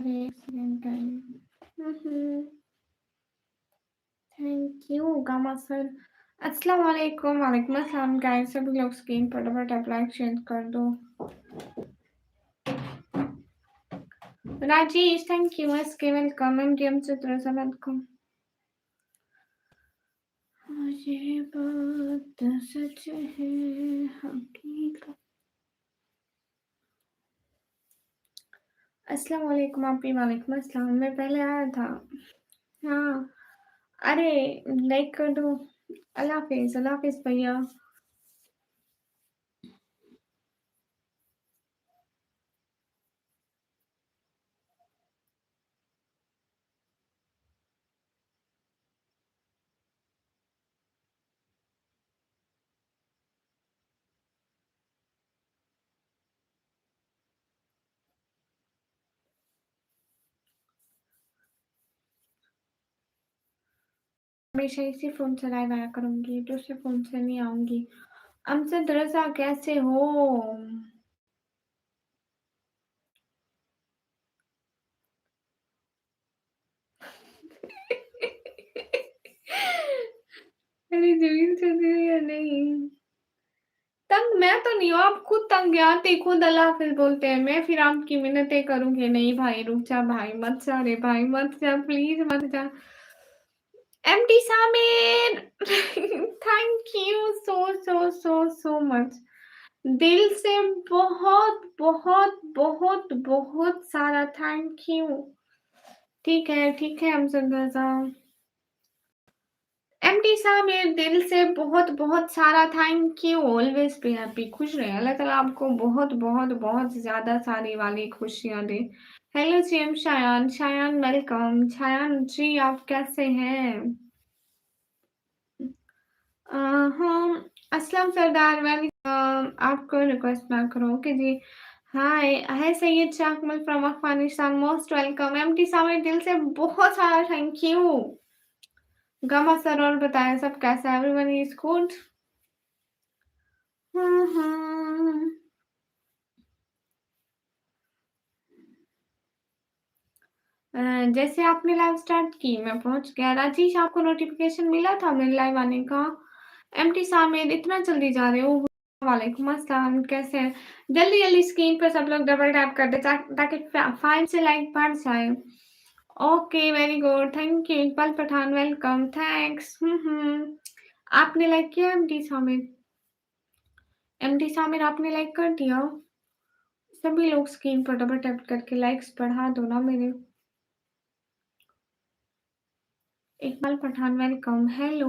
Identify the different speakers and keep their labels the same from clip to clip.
Speaker 1: अरे second time. Thank you gamma sir. अस्सलाम वालेकुम। वालेकुम अस्सलाम गाइस, सभी लोग स्क्रीन पर फटाफट लाइक शेयर कर दो। Rajesh thank you, SK welcome, MDM Chitra welcome. ये बात सच है हकीकत। अस्सलाम वालेकुम आप भी। वालेकुम अस्सलाम। मैं पहले आया था। हाँ, अरे लाइक कर दो। अल्लाह हाफिज भैया। हमेशा इसी फ़ोन से लाइव आया करूँगी, दूसरे फ़ोन से नहीं आऊँगी। अमजद रज़ा कैसे हो? अरे ज़मीन से दे या नहीं? तंग मैं तो नहीं हूँ, आप खुद तंग हैं, आते ही खुद अल्लाह हाफ़िज़ बोलते हैं। मैं फिर आपकी मिन्नतें करूँगी, नहीं भाई रुक जा भाई, मत जा रे भाई, मत जा प्लीज़ मत जा। MD Samir thank you so much. दिल से बहुत सारा थैंक यू। ठीक है अमजद रज़ा। एमडी सामिर दिल से बहुत सारा thank you. Always be happy, खुश रहे। अल्लाह ताला आपको बहुत ज़्यादा सारी वाली खुशियाँ दे। Hello GM Shayan, Shayan welcome. Shayan ji आप कैसे हैं? हाँ, असलम सरदार मैं भी आपको रिक्वेस्ट ना करो। Okay ji. Hi Syed Shakmal from Afghanistan, most welcome. MT Samir दिल से बहुत सारा थैंक यू। गमा सर और बताएं सब कैसा है? Everyone is good. हम्म। जैसे आपने लाइव स्टार्ट की मैं पहुंच गया। राजेश आपको नोटिफिकेशन मिला था मेरे लाइव आने का? एमटी सामिर इतना जल्दी जा रहे हो? वालेकुम अस्सलाम, कैसे हैं? जल्दी जल्दी स्क्रीन पर सब लोग डबल टैप कर दे ताकि 5 से लाइक बढ़ जाए। Okay very good, thank you. Iqbal Pathan welcome, thanks. आपने लाइक किया एमटी सामिर? एमटी सामिर आपने लाइक कर दिया? सभी लोग स्क्रीन पर डबल टैप करके लाइक्स बढ़ा दो ना मेरे। Iqbal Pathan welcome. Hello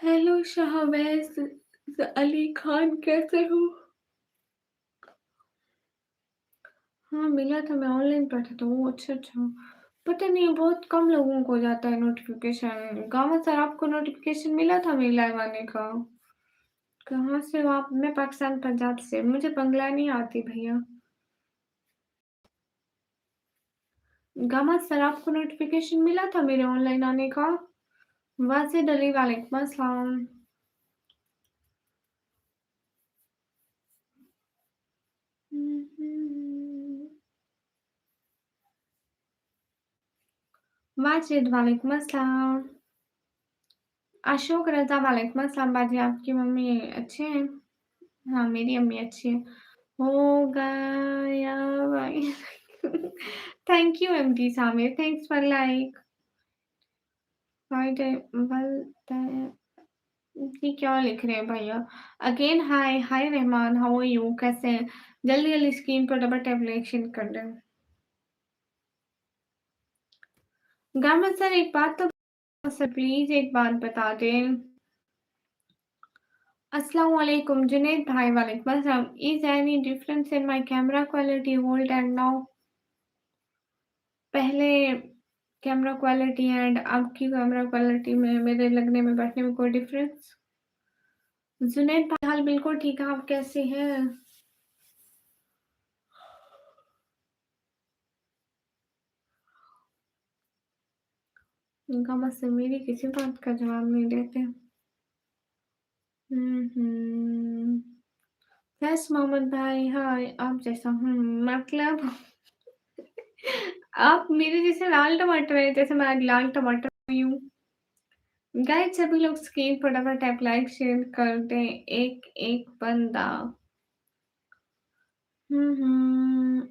Speaker 1: hello Shahvaiz Ali Khan कैसे हो? हाँ मिला था, मैं ऑनलाइन पढ़ा था वो। अच्छा पता नहीं बहुत कम लोगों को जाता है नोटिफिकेशन। गामा सर आपको नोटिफिकेशन मिला था मेरे लाइव आने का? कहाँ से हो आप? मैं पाकिस्तान पंजाब से। मुझे बंगला नहीं आती भैया। गामा सर आपको नोटिफिकेशन मिला था मेरे ऑनलाइन आने का? वाजिद अली वालेकुम अस्सलाम। वाजिद वालेकुम अस्सलाम। अशोक रजा वालेकुम अस्सलाम। बाजी आपकी मम्मी अच्छे हैं? हाँ मेरी अम्मी अच्छी है। हो गया भाई thank you MD Samir, thanks for like. ये क्या लिख रहे हैं भैया? Again hi hi Rahman, how are you, कैसे हैं? जल्दी जल्दी स्क्रीन पर डबल टैप रिएक्शन कर दें। गामा सर एक बात तो सर प्लीज एक बात बता दें। अस्सलाम वालेकुम जुनैद भाई। वालेकुम अस्सलाम। Is any difference in my camera quality old and now? पहले कैमरा क्वालिटी एंड अब की कैमरा क्वालिटी में मेरे लगने में बैठने में कोई डिफरेंस? जुनैद भाई हाल बिल्कुल ठीक है, आप कैसे हैं? इनका मत से मेरी किसी बात का जवाब नहीं देते। हम्म। यस मोहम्मद भाई हाय, आप जैसा मतलब आप मेरे जैसे लाल टमाटर हैं, जैसे मैं आज लाल टमाटर हुई हूँ। गाइस सभी लोग स्क्रीन फटाफट टैप लाइक शेयर कर दें, एक-एक बंदा।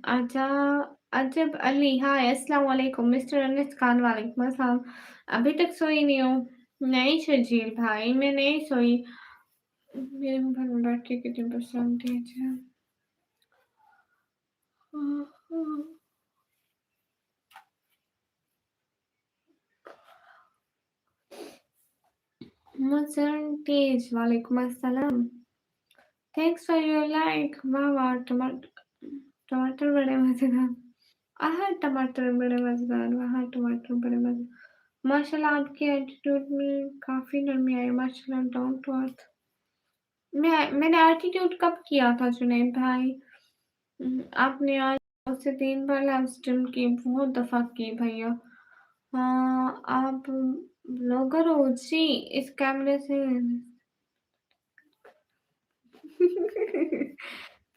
Speaker 1: अच्छा, अजब अली, हाय, अस्सलाम वालेकुम, मिस्टर अनस खान, वालेकुम अस्सलाम। अभी तक सोई नहीं हूँ। नहीं शर्जील भाई, मैं नहीं सोई। मेरे घर में बैटरी कितनी परसेंटेज है? परसेंटेज, वालेकुम अस्सलाम। Thanks for your like. वाह वाह, टमाटर बड़े मजेदार। आहा टमाटर बड़े मजेदार, वाह टमाटर बड़े मजेदार। माशाल्लाह आपके एटीट्यूड में काफी नरमी आई, माशाल्लाह, डाउन टू अर्थ। मैंने एटीट्यूड कब किया था जुनैद भाई? आपने आज उससे 3 बार लाइव स्ट्रीम की, बहुत दफ़ा की भैया। हाँ, आप ब्लॉगर हो जी, इस कैमरे से।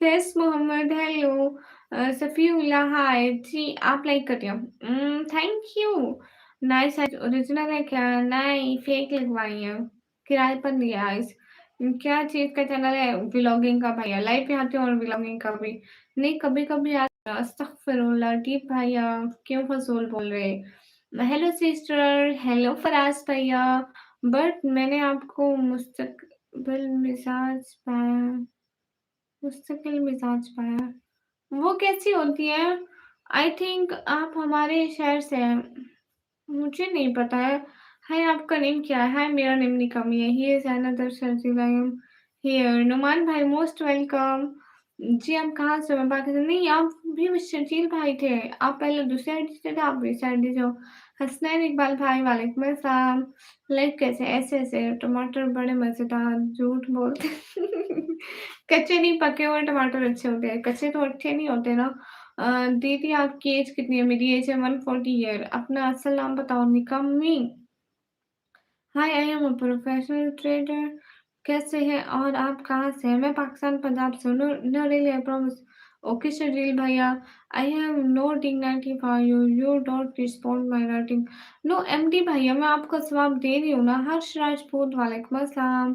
Speaker 1: फैज़ मोहम्मद हेलो, सफ़ीउल्लाह हाय जी, आप लाइक कर दिया। Thank you. नाइस है, ओरिजिनल है क्या? नहीं, फेक लगवाई है, किराए पर लिया है। क्या चीज़ का चैनल है? व्लॉगिंग का भैया, लाइव पे आते हो और व्लॉगिंग का भी। नहीं, कभी-कभी आता, अस्तगफिरुल्लाह, दीप भैया क्यों फ़ज़ूल बोल रहे? हेलो सिस्टर, हेलो फराज़ भैया, बट मैंने आपको मुस्तकबिल मिज़ाज पाया। मुस्तकिल मिज़ाज पाया, वो कैसी होती है? आई थिंक आप हमारे शहर से हैं, मुझे नहीं पता है। हाय आपका नेम क्या है? हाय मेरा नेम निकमी है। He is another Sharjeel I am here. Numan भाई मोस्ट वेलकम। जी आप कहाँ से हो? मैं पाकिस्तान। नहीं आप भी शर्जील भाई थे, आप पहले दूसरी आईडी से थे, आप भी इस आईडी से हो। हसनैन इकबाल भाई वालेकुम अस्सलाम। लाइक कैसे? ऐसे-ऐसे टमाटर बड़े मज़ेदार, झूठ बोलते कच्चे नहीं पके हुए टमाटर अच्छे होते हैं, कच्चे तो अच्छे नहीं होते ना। दीदी आपकी एज कितनी है? मेरी एज है 140 ईयर। अपना असल नाम बताओ निकम्मी। Hi I am a professional trader. कैसे हैं और आप कहाँ से हैं? मैं पाकिस्तान पंजाब से हूँ। No no really I promise. Okay Sharjeel भैया, I have no dignity for you, you don't respond my writing. No MD भैया, मैं आपको जवाब दे रही हूँ ना। हर्ष राजपूत वालेकुम अस्सलाम।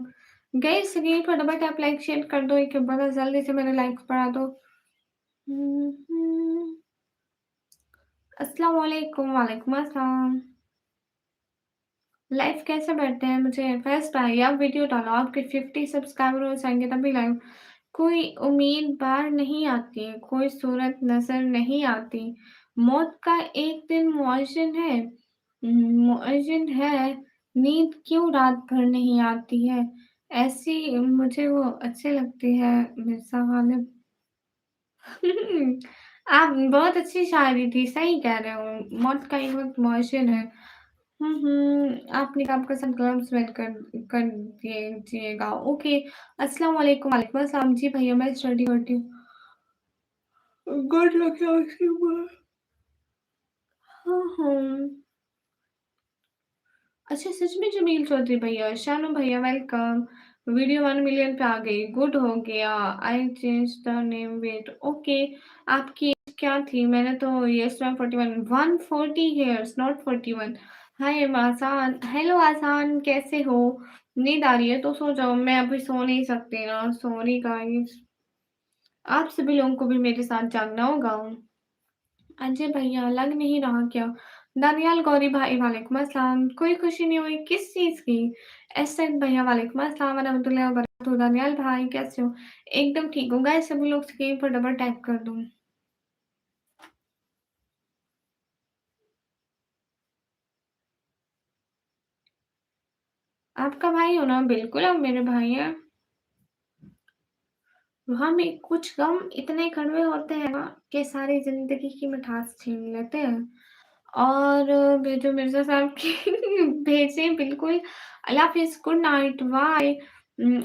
Speaker 1: गाइस स्क्रीन पर डबल टैप लाइक शेयर कर दो, एक बड़ा जल्दी से मेरे लाइक्स बढ़ा दो। अस्सलाम वालेकुम, वालेकुम अस्सलाम। लाइव कैसे बैठते हैं? मुझे फर्स्ट भाई आप वीडियो डालो, आपके 50 सब्सक्राइबर हो जाएँगे तभी लाइव। कोई उम्मीद बार नहीं आती, कोई सूरत नज़र नहीं आती। मौत का एक दिन मुअज्जिन है, मुअज्जिन है, नींद क्यों रात भर नहीं आती है? ऐसी मुझे वो अच्छे लगते हैं मिर्ज़ा गालिब। आप बहुत अच्छी शायरी थी, सही कह रहे हो, मौत का एक वक़्त मुअज्जिन है। आपने काम का सब ग्लव्स वेयर कर दीजिएगा। ओके, अस्सलाम वालेकुम, वालेकुम अस्सलाम। जी भैया मैं स्टडी करती हूँ। गुड लक आपके ऊपर। हाँ, हाँ। अच्छा सच में जमील चौधरी भैया, शानू भैया वेलकम। वीडियो 1 मिलियन पे आ गई, गुड हो गया। I change the name wait. Okay, आपकी एज क्या थी? मैंने तो yes ma'am 41, 140 years not 41। Hi Asan, hello आसान कैसे हो? नींद आ रही है तो सो जाओ, मैं अभी सो नहीं सकती ना, सॉरी गाइस। आप सभी लोगों को भी मेरे साथ जागना होगा। अजय भैया लग नहीं रहा क्या? दानियाल गौरी भाई वालेकुम अस्सलाम। कोई खुशी नहीं हुई किस चीज़ की? एहसन भैया वालेकुम अस्सलाम व रहमतुल्लाहि व बरकातहू। दानियाल भाई कैसे हो? एकदम ठीक हूँ। गाइस सभी लोग स्क्रीन पर डबल टैप कर दो। आपका भाई हो ना? बिल्कुल आप मेरे भाई हैं। वहाँ में कुछ गम इतने कड़वे होते हैं ना कि सारी ज़िंदगी की मिठास छीन लेते हैं। और भेजो मिर्ज़ा साहब की भेजें बिल्कुल। अल्लाह हाफ़िज़, गुड नाइट, बाय।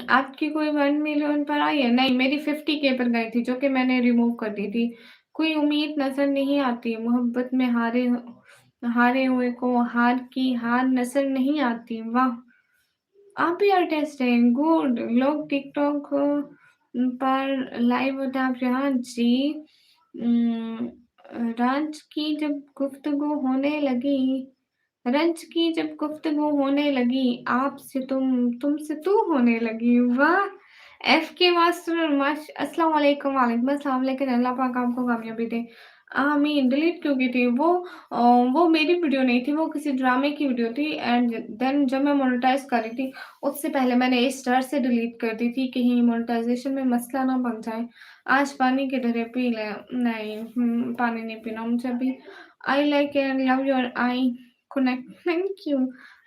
Speaker 1: आपकी कोई 1 मिलियन पर आई है? नहीं, मेरी 50 के पर गई थी, जो कि मैंने रिमूव कर दी थी। कोई उम्मीद नज़र नहीं आती, मोहब्बत में हारे हुए को हार की हार नज़र नहीं आती। वाह! आप भी आर्टिस्ट हैं, गुड। लोग टिकटॉक पर लाइव होते हैं आप यहाँ? जी। रंच की जब गुफ्तगू होने लगी रंच की जब गुफ्तगू होने लगी, आपसे तुमसे तू होने लगी। वाह! एफके मास्टर अस्सलाम वालेकुम, वालेकुम अस्सलाम, लेकिन अल्लाह पाक आपको कामयाबी दे। आमीन। डिलीट क्यों की थी? वो मेरी वीडियो नहीं थी, वो किसी ड्रामे की वीडियो थी एंड देन जब मैं मोनेटाइज़ कर रही थी, उससे पहले मैंने इस डर से डिलीट कर दी थी, कहीं मोनेटाइज़ेशन में मसला ना बन जाए। आज पानी की तरह पी लें। नहीं, पानी नहीं पीना मुझे अभी। I like and love your I connect. Thank you.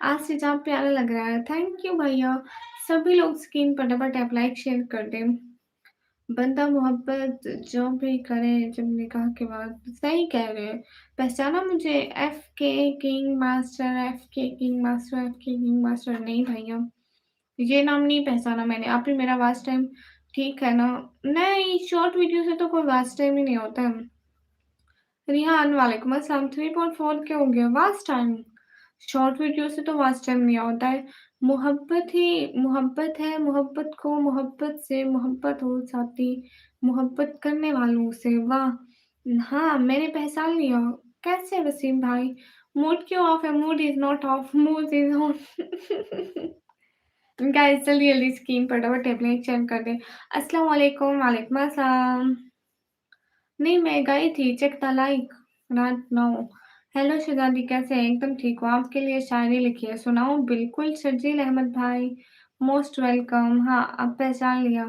Speaker 1: आज से जहाँ प्यारा लग रहा है। थैंक यू भैया। सभी लोग स्क्रीन पर डबल टैप लाइक शेयर कर दें। बंदा मोहब्बत जो भी करे जब निकाह के बाद, सही कह रहे हैं। पहचाना मुझे? एफ के किंग मास्टर, एफ के किंग मास्टर, एफ के किंग मास्टर। नहीं भैया, ये नाम नहीं पहचाना मैंने। आप ही मेरा वास्ट टाइम ठीक है ना? नहीं, शॉर्ट वीडियो से तो कोई वास्ट टाइम ही नहीं होता है। रिहान वालेकुम अस्सलाम। 3.4 क्या हो गया? Vast time. शॉर्ट वीडियो से तो वास्ट टाइम नहीं होता है। मोहब्बत ही मोहब्बत है, मोहब्बत को मोहब्बत से मोहब्बत हो जाती, मोहब्बत करने वालों से। वाह! हाँ, मैंने पहचान लिया। कैसे वसीम भाई? मूड क्यों ऑफ है? Mood is not of, mood is on. Guys जल्दी जल्दी स्क्रीन पर डबल टैप लाइक चेक कर दें। अस्सलाम वालेकुम, वालेकुम अस्सलाम। नहीं, मैं गई थी, check the like not now. Hello Shahzadi, कैसे हैं? एकदम ठीक हूँ। आपके लिए शायरी लिखी है, सुनाऊँ? बिल्कुल शर्जील अहमद भाई, मोस्ट वेलकम। हाँ, अब पहचान लिया।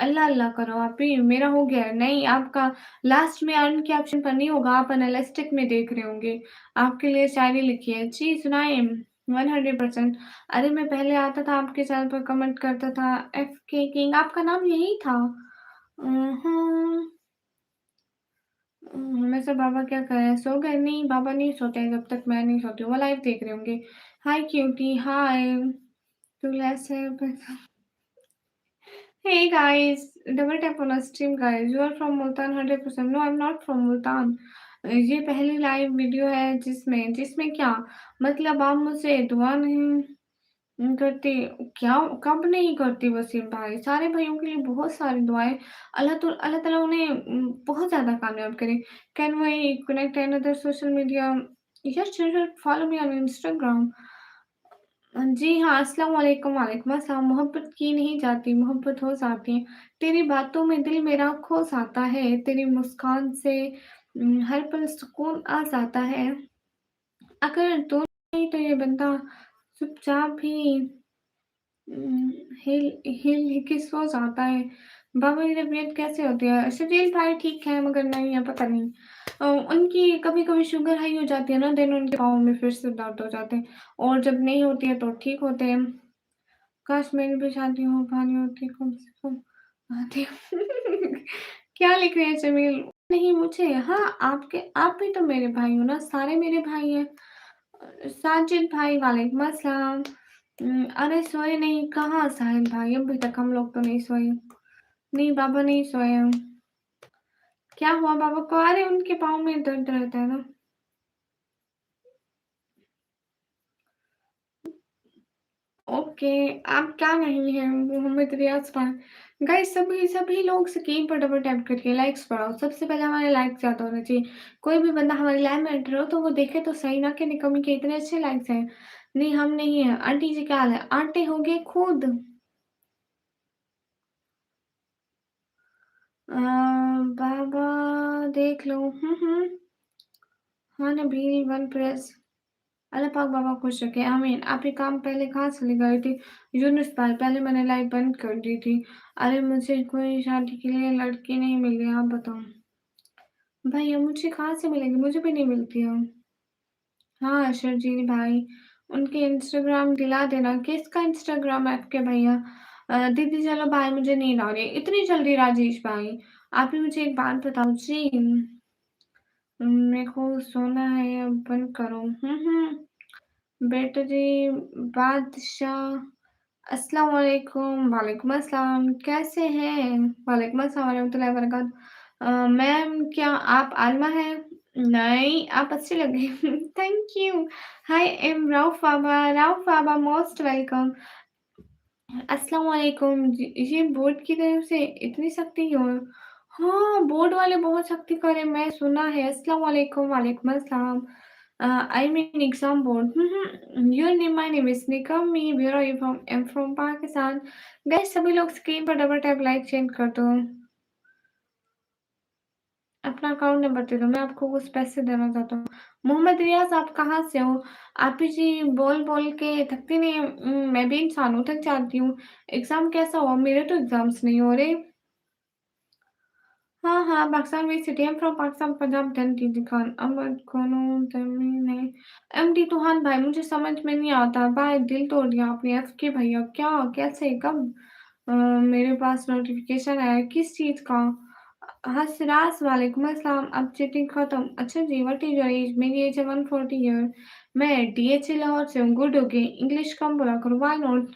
Speaker 1: अल्लाह अल्लाह करो आप ही, मेरा हो गया है। नहीं, आपका लास्ट में अर्न के ऑप्शन पर नहीं होगा, आप एनालिस्टिक में देख रहे होंगे। आपके लिए शायरी लिखी है। जी, सुनाएँ? 100%। अरे मैं पहले आता था आपके चैनल पर, कमेंट करता था, एफके किंग आपका नाम यही था। उहुँ। वैसे बाबा क्या कर रहे हैं? सो गए? नहीं, बाबा नहीं सोते हैं जब तक मैं नहीं सोती हूँ, वो लाइव देख रहे होंगे। Hi cutie, hi. To let's Hey guys, double tap on a stream guys. You are from Multan 100%. No, I'm not from Multan. ये पहली लाइव वीडियो है जिसमें जिसमें क्या मतलब आप मुझसे दुआ नहीं करते? क्या कब नहीं करती वसीम भाई? सारे भाइयों के लिए बहुत सारी दुआएं। अल्लाह ताला उन्हें बहुत ज़्यादा कामयाब करे। Can we connect another social media? Yes sure, follow me on Instagram. जी हाँ, अस्सलाम वालेकुम, वालेकुम अस्सलाम। मोहब्बत की नहीं जाती, मोहब्बत हो जाती है। तेरी बातों में दिल मेरा खो जाता है, तेरी मुस्कान से हर पल सुकून आ जाता है। अगर तू नहीं तो ये बंदा चुपचाप ही उम, हिल हिल के सो जाता है। बाबा की तबीयत कैसे होती है? शकील भाई ठीक है मगर नहीं है, पता नहीं। उनकी कभी-कभी शुगर हाई हो जाती है ना, देन उनके पाँव में फिर से दर्द हो जाते हैं और जब नहीं होती है तो ठीक होते हैं। काश मेरी भी शादी हो पानी होती कम से कम आती। क्या लिख रहे हैं जमील? नहीं मुझे, हाँ, आप भी तो मेरे भाई हो ना, सारे मेरे भाई हैं। साजिद भाई वालेकुम अस्सलाम। अरे सोए नहीं, कहाँ साहिल भाई? अभी तक हम लोग तो नहीं सोए। नहीं, बाबा नहीं सोए हैं। क्या हुआ बाबा को? अरे उनके पाँव में दर्द रहता है ना। ओके, आप क्या नहीं हैं मोहम्मद रियाज़ खान। गाइस सभी सभी लोग स्क्रीन पर डबल टैप करके लाइक्स बढ़ाओ। सबसे पहले हमारे लाइक ज़्यादा होना चाहिए। कोई भी बंदा हमारी लाइव में एंटर हो तो वो देखे तो सही ना कि निकम्मी के इतने अच्छे लाइक्स हैं। नहीं, हम नहीं हैं। आंटी जी क्या हाल है? आंटे हो गए खुद। बाबा देख लो। हाँ, नबील वन प्रेस। अल्लाह पाक बाबा खुश रखे, आमीन। आप ये काम पहले कहाँ चली गई थी? यूनुस भाई, पहले मैंने लाइव बंद कर दी थी। अरे मुझे कोई शादी के लिए लड़की नहीं मिली, आप बताओ। भैया मुझे कहाँ से मिलेगी? मुझे भी नहीं मिलती है। हाँ, शर्जील भाई, उनके इंस्टाग्राम दिला देना। किसका इंस्टाग्राम है आपके भैया? दीदी चलो भाई, मुझे नींद आ रही है। इतनी जल्दी राजेश भाई? आप ही मुझे एक बात बताओ जी। मेरे को सोना है, अब बंद करो। बेटा जी बादशाह अस्सलाम वालेकुम, वालेकुम अस्सलाम, कैसे हैं? वालेकुम अस्सलाम वरहमतुल्लाहि वबरकातुहू। मैम क्या आप आलिमा हैं? नहीं, आप अच्छी लग रही हैं। Thank you. Hi M Rauf Baba most welcome. अस्सलाम वालेकुम। जी, ये बोर्ड की तरफ से इतनी सख्ती क्यों? हाँ, बोर्ड वाले बहुत सख्ती करे, मैं सुना है। अस्सलाम वालेकुम, वालेकुम अस्सलाम। I mean exam board. Your name, my name is Nikam, me, where are you from? I am from Pakistan. Guys सभी लोग स्क्रीन पर डबल टैप लाइक चेंज कर दो। अपना अकाउंट नंबर दे दो, मैं आपको कुछ पैसे देना चाहता हूँ। मोहम्मद रियाज़ आप कहाँ से हो? आप भी जी बोल-बोल के थकती नहीं हैं? मैं भी इंसान हूँ, थक जाती हूँ। एग्ज़ाम कैसा हुआ? मेरे तो एग्ज़ाम्स नहीं हो रहे। हाँ, हाँ, पाकिस्तान में city, I am from Pakistan, Punjab, then TT Khan, Ahmad खानों तमीम ने एमडी टूहान भाई मुझे समझ में नहीं आता भाई, दिल तोड़ दिया आपने। एफके भैया क्या, कैसे, कब? मेरे पास नोटिफिकेशन आया किस चीज़ का? हंसराज वालेकुम अस्सलाम, अब चीटिंग खत्म। अच्छा जी, व्हाट इज योर एज? मेरी एज है 140 ईयर। मैं डीएचए लाहौर से हूँ। Good, okay. इंग्लिश कम बोला करो, why not?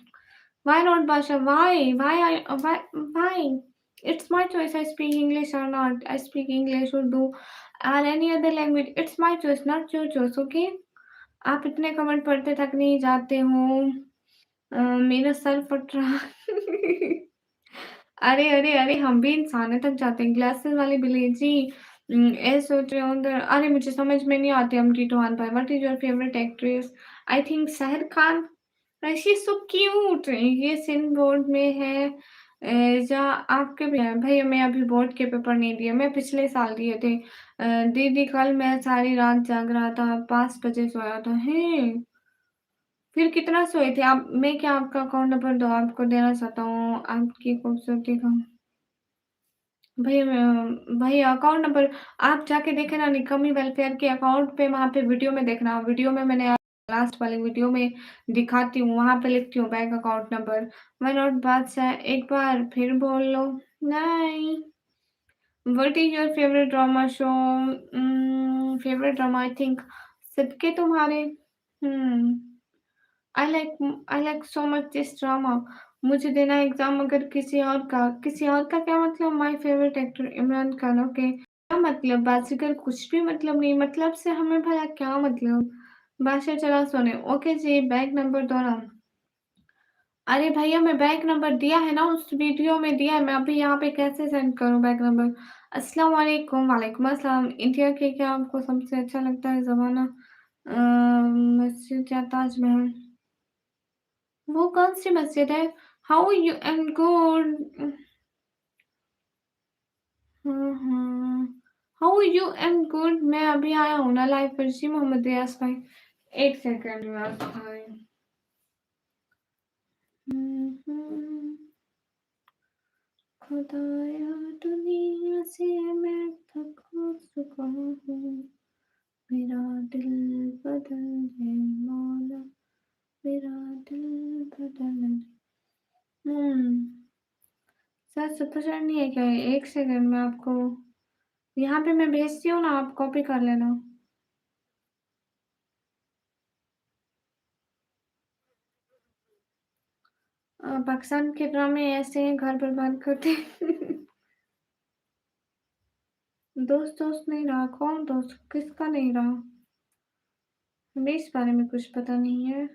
Speaker 1: Why not, Basha? Why? Why? It's my choice. I speak English or not. I speak English, Urdu, or any other language. It's my choice, not your choice. Okay? आप इतने comment पढ़ते थक नहीं जाते हो। मेरा sir फट रहा। अरे अरे अरे, हम भी इंसान है, थक जाते हैं। ग्लासेस वाली बिल्ली जी। ए सोच रहे हो उधर। अरे मुझे समझ में नहीं आती। हम टीटू भाई, what is your favourite actress? I think Shahid Khan. She is so cute. ये सिंध बोर्ड में है। जहाँ आपके भी है भैया, मैं अभी बोर्ड के पेपर नहीं दिए, मैं पिछले साल दिए थे। दीदी कल मैं सारी रात जाग रहा था, 5 बजे सोया था। हैं? फिर कितना सोए थे आप? मैं क्या आपका अकाउंट नंबर दो, आपको देना चाहता हूँ आपकी खूबसूरती का। भैया मैं भैया अकाउंट नंबर आप जाके देखे ना, निकम्मी वेलफेयर के अकाउंट पे, वहाँ पे वीडियो में देखना। वीडियो में मैंने लास्ट वाली वीडियो में दिखाती हूँ, वहाँ पे लिखती हूँ bank account number. Why not बादशाह, एक बार फिर बोल लो। नहीं। What is your favourite drama show? Favourite drama I think सबके तुम्हारे। हम्म। I like so much this drama. मुझे देना एग्ज़ाम मगर किसी और का क्या मतलब? My favourite actor Imran Khan. Okay. क्या मतलब बाजीगर? कुछ भी मतलब नहीं, मतलब से हमें भला क्या मतलब? बादशाह चला सोने। ओके जी, बैग नंबर दो ना। अरे भैया मैं बैग नंबर दिया है ना, उस वीडियो में दिया है। मैं अभी यहाँ पे कैसे सेंड करूँ बैग नंबर? अस्सलाम वालेकुम, वालेकुम अस्सलाम। इंडिया के क्या आपको सबसे अच्छा लगता है ज़माना? मस्जिद या ताजमहल? वो कौन-सी मस्जिद है? How you am good. Hmm, hmm. How you am good. मैं अभी आया हूँ ना लाइव पर। जी मोहम्मद रियाज़ भाई, 1 सेकंड रियाज़ भाई। हुँ, हुँ। खुदाया दुनिया से मैं थक चुका हूँ। मेरा दिल बदल दे मौला, मेरा दिल बदल दे। हुँ। सर सुपरचैट नहीं है क्या? 1 सेकंड में आपको यहाँ पे मैं भेजती हूँ ना, आप कॉपी कर लेना। पाकिस्तान के ड्रामे ऐसे हैं, घर बर्बाद करते हैं। दोस्त दोस्त नहीं रहा। कौन दोस्त? किसका नहीं रहा? हमें इस बारे में कुछ पता नहीं है।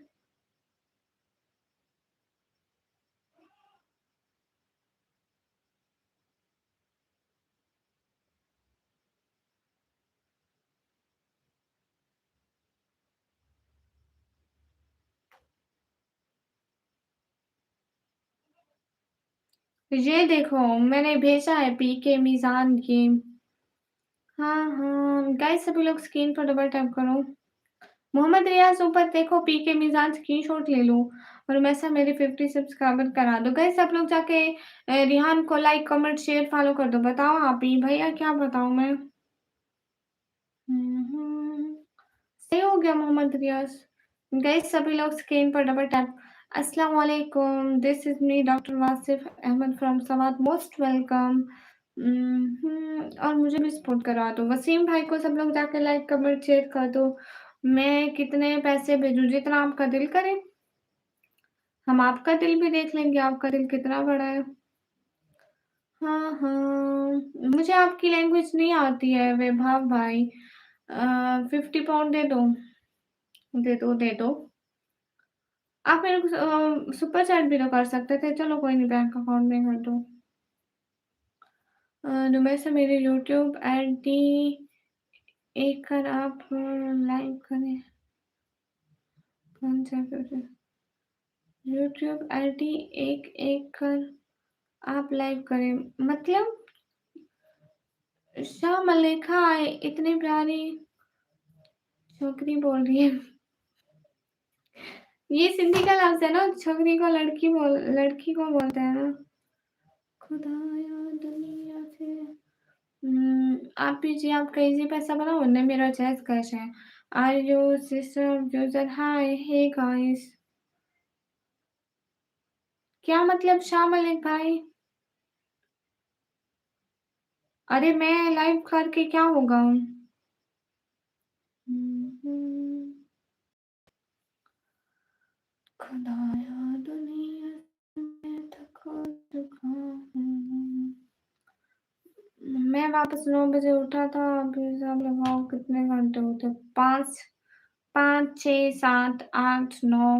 Speaker 1: ये देखो, मैंने भेजा है पीके मीज़ान गेम। हाँ, हाँ, गाइस सभी लोग स्क्रीन पर डबल टैप करो। मोहम्मद रियाज़ ऊपर देखो, पीके मीज़ान स्क्रीनशॉट ले लो और वैसा मेरे 50 सब्सक्राइबर करा दो। गाइस आप लोग जाके रिहान को लाइक, कमेंट, शेयर, फॉलो कर दो। बताओ आप ही भैया, क्या बताऊँ मैं? हुँ, हुँ। सही हो गया मोहम्मद रियाज़। गाइस सभी लोग स्क्रीन पर डबल टैप। अस्सलाम वालेकुम, this is me doctor Wasif Ahmad from Samad, most welcome. और मुझे भी सपोर्ट करा दो। वसीम भाई को सब लोग जाके लाइक, कमेंट, शेयर कर दो। मैं कितने पैसे भेजूँ? जितना आपका दिल करे। हम आपका दिल भी देख लेंगे, आपका दिल कितना बड़ा है। हाँ, हाँ। मुझे आपकी लैंग्वेज नहीं आती है वैभव भाई। 50 पाउंड दे दो। दे दो, दे दो। आप मेरे को सुपर चैट भी तो कर सकते थे। चलो कोई नहीं, बैंक अकाउंट में कर दो। नुमैसा मेरे यूट्यूब आईडी एक कर आप लाइव करें। कौन सा वीडियो? यूट्यूब आईडी एक कर आप लाइव करें मतलब शाह मलेखा इतनी प्यारी छोकरी बोल रही है। ये सिंधी का लफ्ज है ना, छोकरी को लड़की को बोलते हैं ना। खुदाया दुनिया से आप भी आपका इजी पैसा बनाओ ने मेरा चेस कैश है। Are you sister user hi hey guys. क्या मतलब शाह मलिक भाई? अरे मैं लाइव करके क्या होगा? खुदाया दुनिया में थको चुका हूँ। मैं वापस 9 बजे उठा था, अभी हिसाब लगाओ कितने घंटे होते? 5 5 6 7 8 9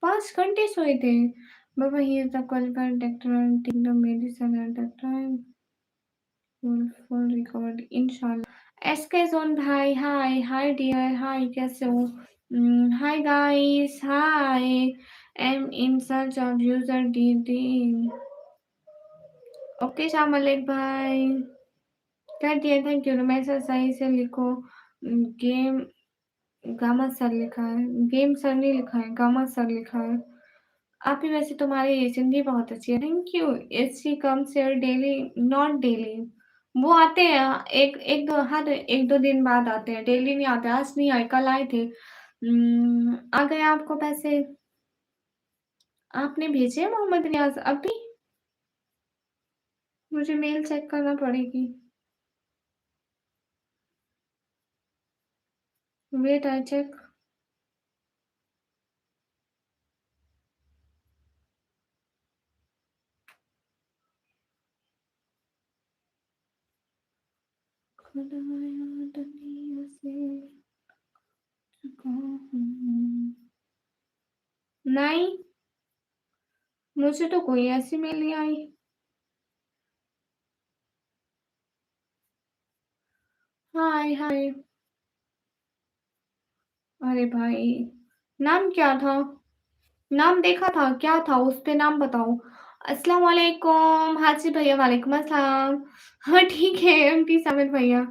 Speaker 1: 5 घंटे सोए थे। बाबा hear the qualified doctor and take the medicine at the time full recovered इंशाल्लाह। एसके जोन भाई हाय हाय डियर हाय कैसे हो? Hi guys hi am in search of user DD. Okay Shah Malik भाई कर दिया, थैंक यू। मैसेज सही से लिखो। गेम गामा सर लिखा है, गेम सर नहीं लिखा है, गामा सर लिखा है। आप ही वैसे तुम्हारी सिंधी बहुत अच्छी है, thank you. Is she comes here daily? Not daily. वो आते हैं एक एक दो हर एक दो दिन बाद आते हैं, डेली नहीं आते। आज नहीं आए, कल आए थे। आ गए आपको पैसे? आपने भेजे मोहम्मद रियाज अभी? मुझे मेल चेक करना पड़ेगी। Wait I check. खुदाया दुनिया से चुका हूँ। नहीं, मुझे तो कोई ऐसी मेल नहीं आई। हाय हाय। अरे भाई, नाम क्या था? नाम देखा था, क्या था उस पे? नाम बताओ। अस्सलाम वालेकुम हाजी भैया, वालेकुम अस्सलाम। हाँ ठीक है, एमपी सामिर भैया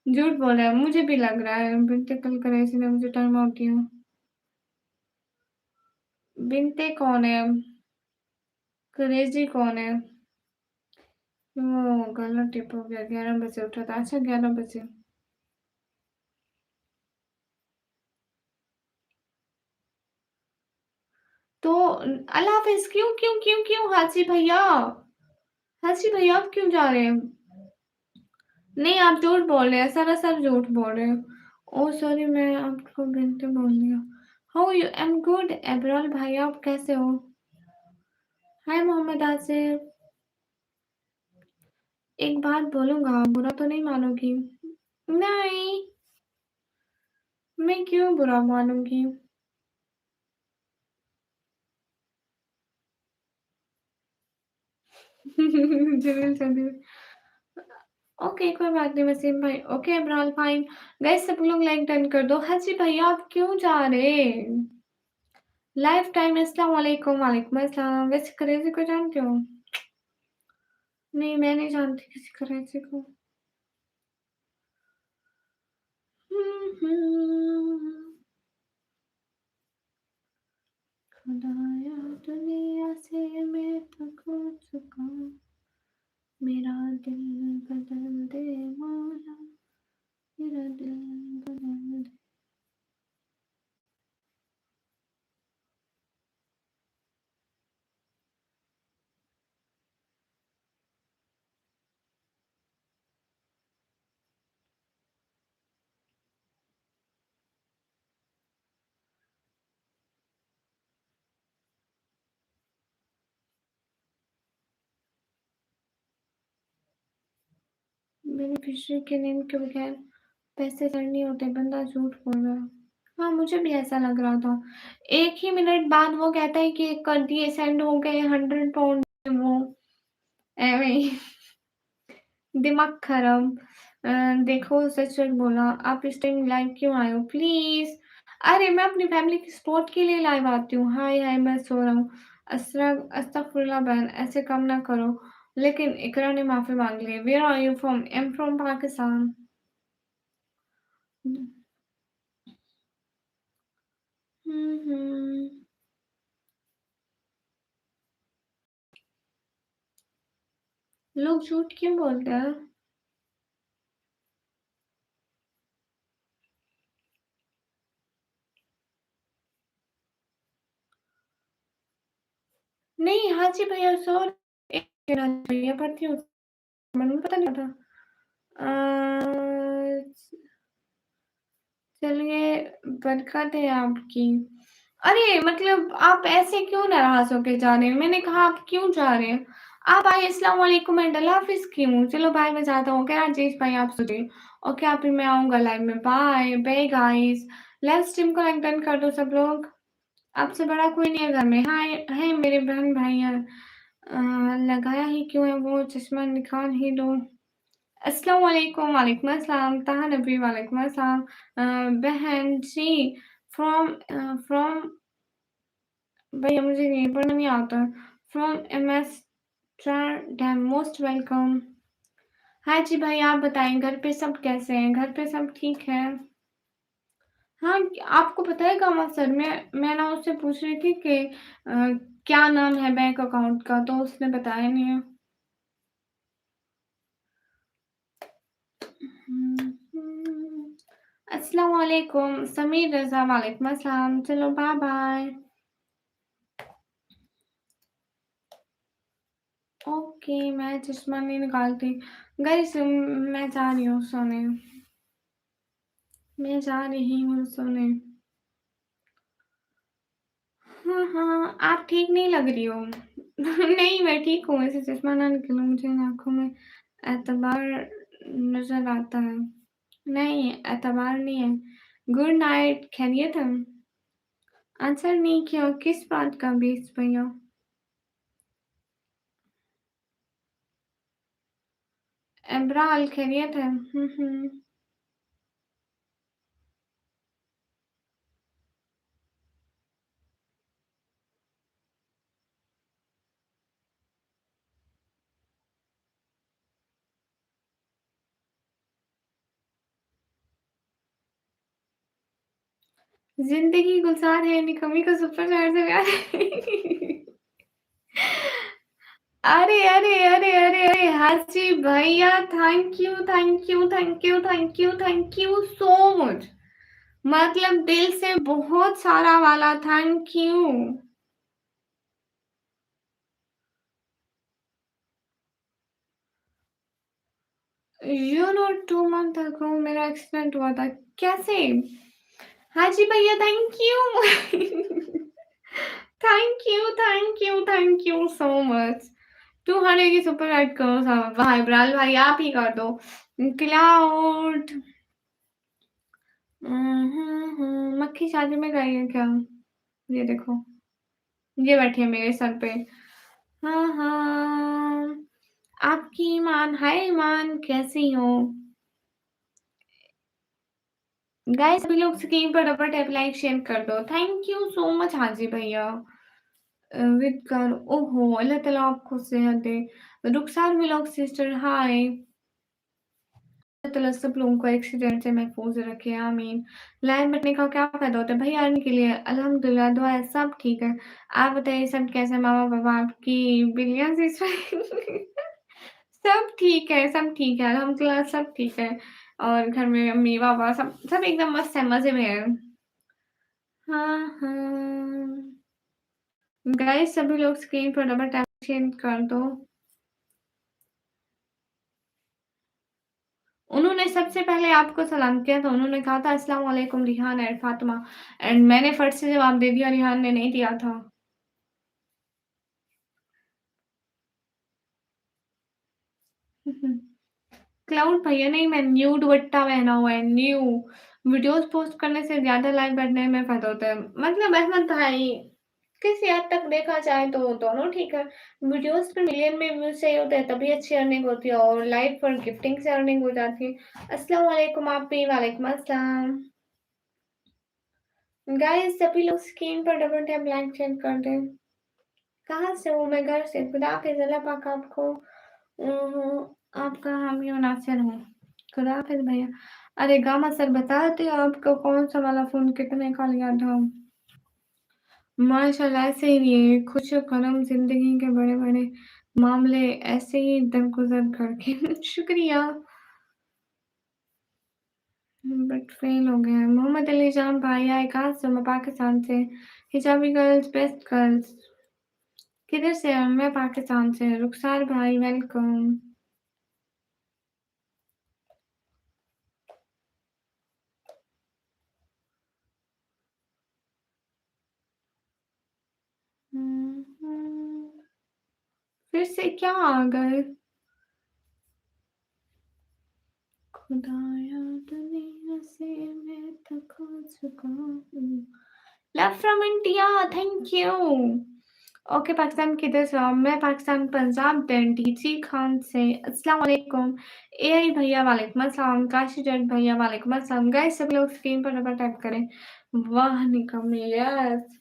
Speaker 1: झूठ बोल रहे हैं, मुझे भी लग रहा है। बिनते कल करे इसने मुझे टाइम आउट दिया। बिनते कौन है? क्रेजी कौन है? वो गलत टिप हो गया, 11 बजे उठा था। अच्छा 11 बजे। तो अल्लाह हाफिज। क्यों क्यों क्यों क्यों हाजी भैया? हाजी भैया आप क्यों जा रहे हैं? नहीं आप झूठ बोल रहे हैं, सरासर झूठ बोल रहे हो। ओ सॉरी, मैं आपको बिनते बोल दिया। How you? I am good एबरल भाई, आप कैसे हो? हाय मोहम्मद आसिफ। एक बात बोलूंगा, बुरा तो नहीं मानोगी? नहीं, मैं क्यों बुरा मानूंगी? जमील चंदेल। ओके कोई बात नहीं वसीम भाई। Okay Imran fine. गाइस सब लोग लाइक डन कर दो। हाजी भैया आप क्यों जा रहे? लाइफ टाइम अस्सलाम वालेकुम। वालेकुम अस्सलाम। वैसे करेजी को जानते हो? नहीं मैं नहीं जानती किसी करेजी को। खुदाया दुनिया से मैं थक चुका, मेरा दिल बदल दे मौला, मेरा दिल बदल दे। बेनिफिशियरी के नेम के बगैर पैसे सेंड नहीं होते, बंदा झूठ बोल रहा है। हाँ मुझे भी ऐसा लग रहा था। एक ही मिनट बाद वो कहता है कि कर दिए, सेंड हो गए 100 पाउंड। वो एवे ही दिमाग खराब। अ, देखो सच-सच बोला, आप इस टाइम लाइव क्यों आए हो? प्लीज़। अरे मैं अपनी फैमिली की सपोर्ट के लिए लाइव आती हूँ। हाय, हाय मैं सो रहा हूँ। अस्तगफुरुल्लाह बहन, ऐसे काम ना करो। लेकिन इकरा ने माफ़ी माँग ली है। Where are you from? I am from Pakistan. हुँ, हुँ। लोग झूठ क्यों बोलते हैं? नहीं, हाँ जी भैया सॉरी। एक मिनट भैया पढ़ती हूँ, मैंने पता नहीं था। अ चलिए, बरकत है आपकी। अरे! मतलब आप ऐसे क्यों नाराज़ होके जा रहे हैं? मैंने कहा आप क्यों जा रहे हैं? आप आए अस्सलाम वालेकुम एंड अल्लाह हाफ़िज़ क्यों? चलो बाय मैं जाता हूँ। क्या राजेश भाई आप सोचिए। ओके अभी मैं आऊँगा लाइव में। Bye, bye guys. Live stream को लाइक डन कर दो सब लोग। आपसे बड़ा कोई नहीं है घर में। हाय हाय मेरे बहन-भाई हैं। लगाया ही क्यों है वो चश्मा निकाल ही दो। अस्सलाम वालेकुम, वालेकुम अस्सलाम, ताहा नबी वालेकुम अस्सलाम। बहन जी फ्रॉम भैया मुझे ये पढ़ना नहीं आता। From Amsterdam most welcome. हाँ जी भाई आप बताएँ घर पे सब कैसे हैं? घर पे सब ठीक है? हाँ, आपको पता है कमर सर मैं ना उससे पूछ रही थी कि क्या नाम है बैंक अकाउंट का तो उसने बताया नहीं है। हुँ, हुँ। अस्सलाम वालेकुम, समीर रज़ा वालेकुम अस्सलाम। चलो बाय-बाय। ओके, मैं चश्मा नहीं निकालती। गाइस मैं जा रही हूँ सोने। मैं जा रही हूँ सोने। हाँ, हाँ, आप ठीक नहीं लग रही हो। नहीं, मैं ठीक हूँ, ऐसे चश्मा ना निकालो, मुझे इन आँखों में एतबार नज़र आता है। नहीं, एतबार नहीं है। गुड नाइट, खैरियत है? आंसर नहीं किया, किस बात का बेस भैया? एब्राल खैरियत है? हुँ। ज़िंदगी गुलज़ार है, निकम्मी को सुपर चार्ज से प्यार है। अरे! हाजी भैया थैंक यू सो मच। मतलब दिल से बहुत सारा वाला thank you. You know 2 month ago मेरा एक्सीडेंट हुआ था। कैसे? हाजी भैया thank you. Thank you so much. 200 की सुपर ऐड करो साहब भाई इब्राल भाई आप ही कर दो। क्लाउड मक्खी शादी में गई है क्या? ये देखो, ये बैठी है मेरे सर पे। हाँ, हाँ। आपकी ईमान हाय ईमान कैसी हो? गाइस सभी लोग स्क्रीन पर डबल टैप लाइक शेयर कर दो। थैंक यू सो मच हाजी भैया। विद कर ओहो! अल्लाह ताला आपको सेहत दे। रुखसार व्लॉग सिस्टर हाय। अल्लाह ताला सब लोगों को एक्सीडेंट से महफूज़ रखे, आमीन। लाइन बटने का क्या फ़ायदा होता है? भई अर्न के लिए अल्हम्दुलिल्लाह दुआ है सब ठीक है। आप बताइए सब कैसे हैं? मामा-पापा आपकी बिल्लियाँ सिस्टर सब ठीक है, सब ठीक है, अल्हम्दुलिल्लाह सब ठीक है। और घर में मम्मी-पापा सब सब एकदम मस्त है, मज़े में है। हाँ, हाँ। गाइस सभी लोग स्क्रीन पर डबल टैप शेयर कर दो। उन्होंने सबसे पहले आपको सलाम किया था, उन्होंने कहा था अस्सलाम वालेकुम रिहान एंड फातिमा एंड मैंने फट से जवाब दे दिया, रिहान ने नहीं दिया था। क्लाउड भैया नहीं मैं न्यू दुपट्टा पहना हुआ है, न्यू। वीडियोज़ पोस्ट करने से ज़्यादा लाइव बैठने में फ़ायदा होता है। मतलब अहमद भाई किसी हद तक देखा जाए तो दोनों ठीक है। वीडियोज़ पे मिलियन में व्यूज़ चाहिए होते हैं तभी अच्छी अर्निंग होती है और लाइव पर गिफ्टिंग से अर्निंग हो जाती है। अस्सलाम वालेकुम आप भी वालेकुम अस्सलाम। गाइस सभी लोग स्क्रीन पर डबल टैप लाइक चेक कर दें। कहाँ से हो? मैं घर से। खुदा हाफिज़ अल्लाह पाक आपको आपका हामी और नासिर हूँ। खुदा हाफिज़ भैया। अरे गामा सर बताते आपको कौन सा वाला फ़ोन कितने का लिया था? माशाल्लाह ऐसे ही ये खुश करम ज़िंदगी के बड़े-बड़े मामले ऐसे ही दरगुज़र करके शुक्रिया। बट फ़ेल हो गए हैं। मोहम्मद अली जान भाई आए कहाँ से? मैं पाकिस्तान से। हिजाबी गर्ल्स बेस्ट गर्ल्स। किधर से हैं? मैं पाकिस्तान से। रुखसार भाई वेलकम। हुँ, हुँ। फिर से क्या आ गए? खुदाया दुनिया से मैं थक चुका हूँ। Love from India thank you. Okay Pakistan किधर से हो? मैं पाकिस्तान पंजाब डीजी खान से। अस्सलाम वालेकुम। एआई भैया वालेकुम अस्सलाम। काशी जट भैया वालेकुम अस्सलाम। गाइस सभी लोग स्क्रीन पर डबल टैप करें। वाह निकम्मे यस।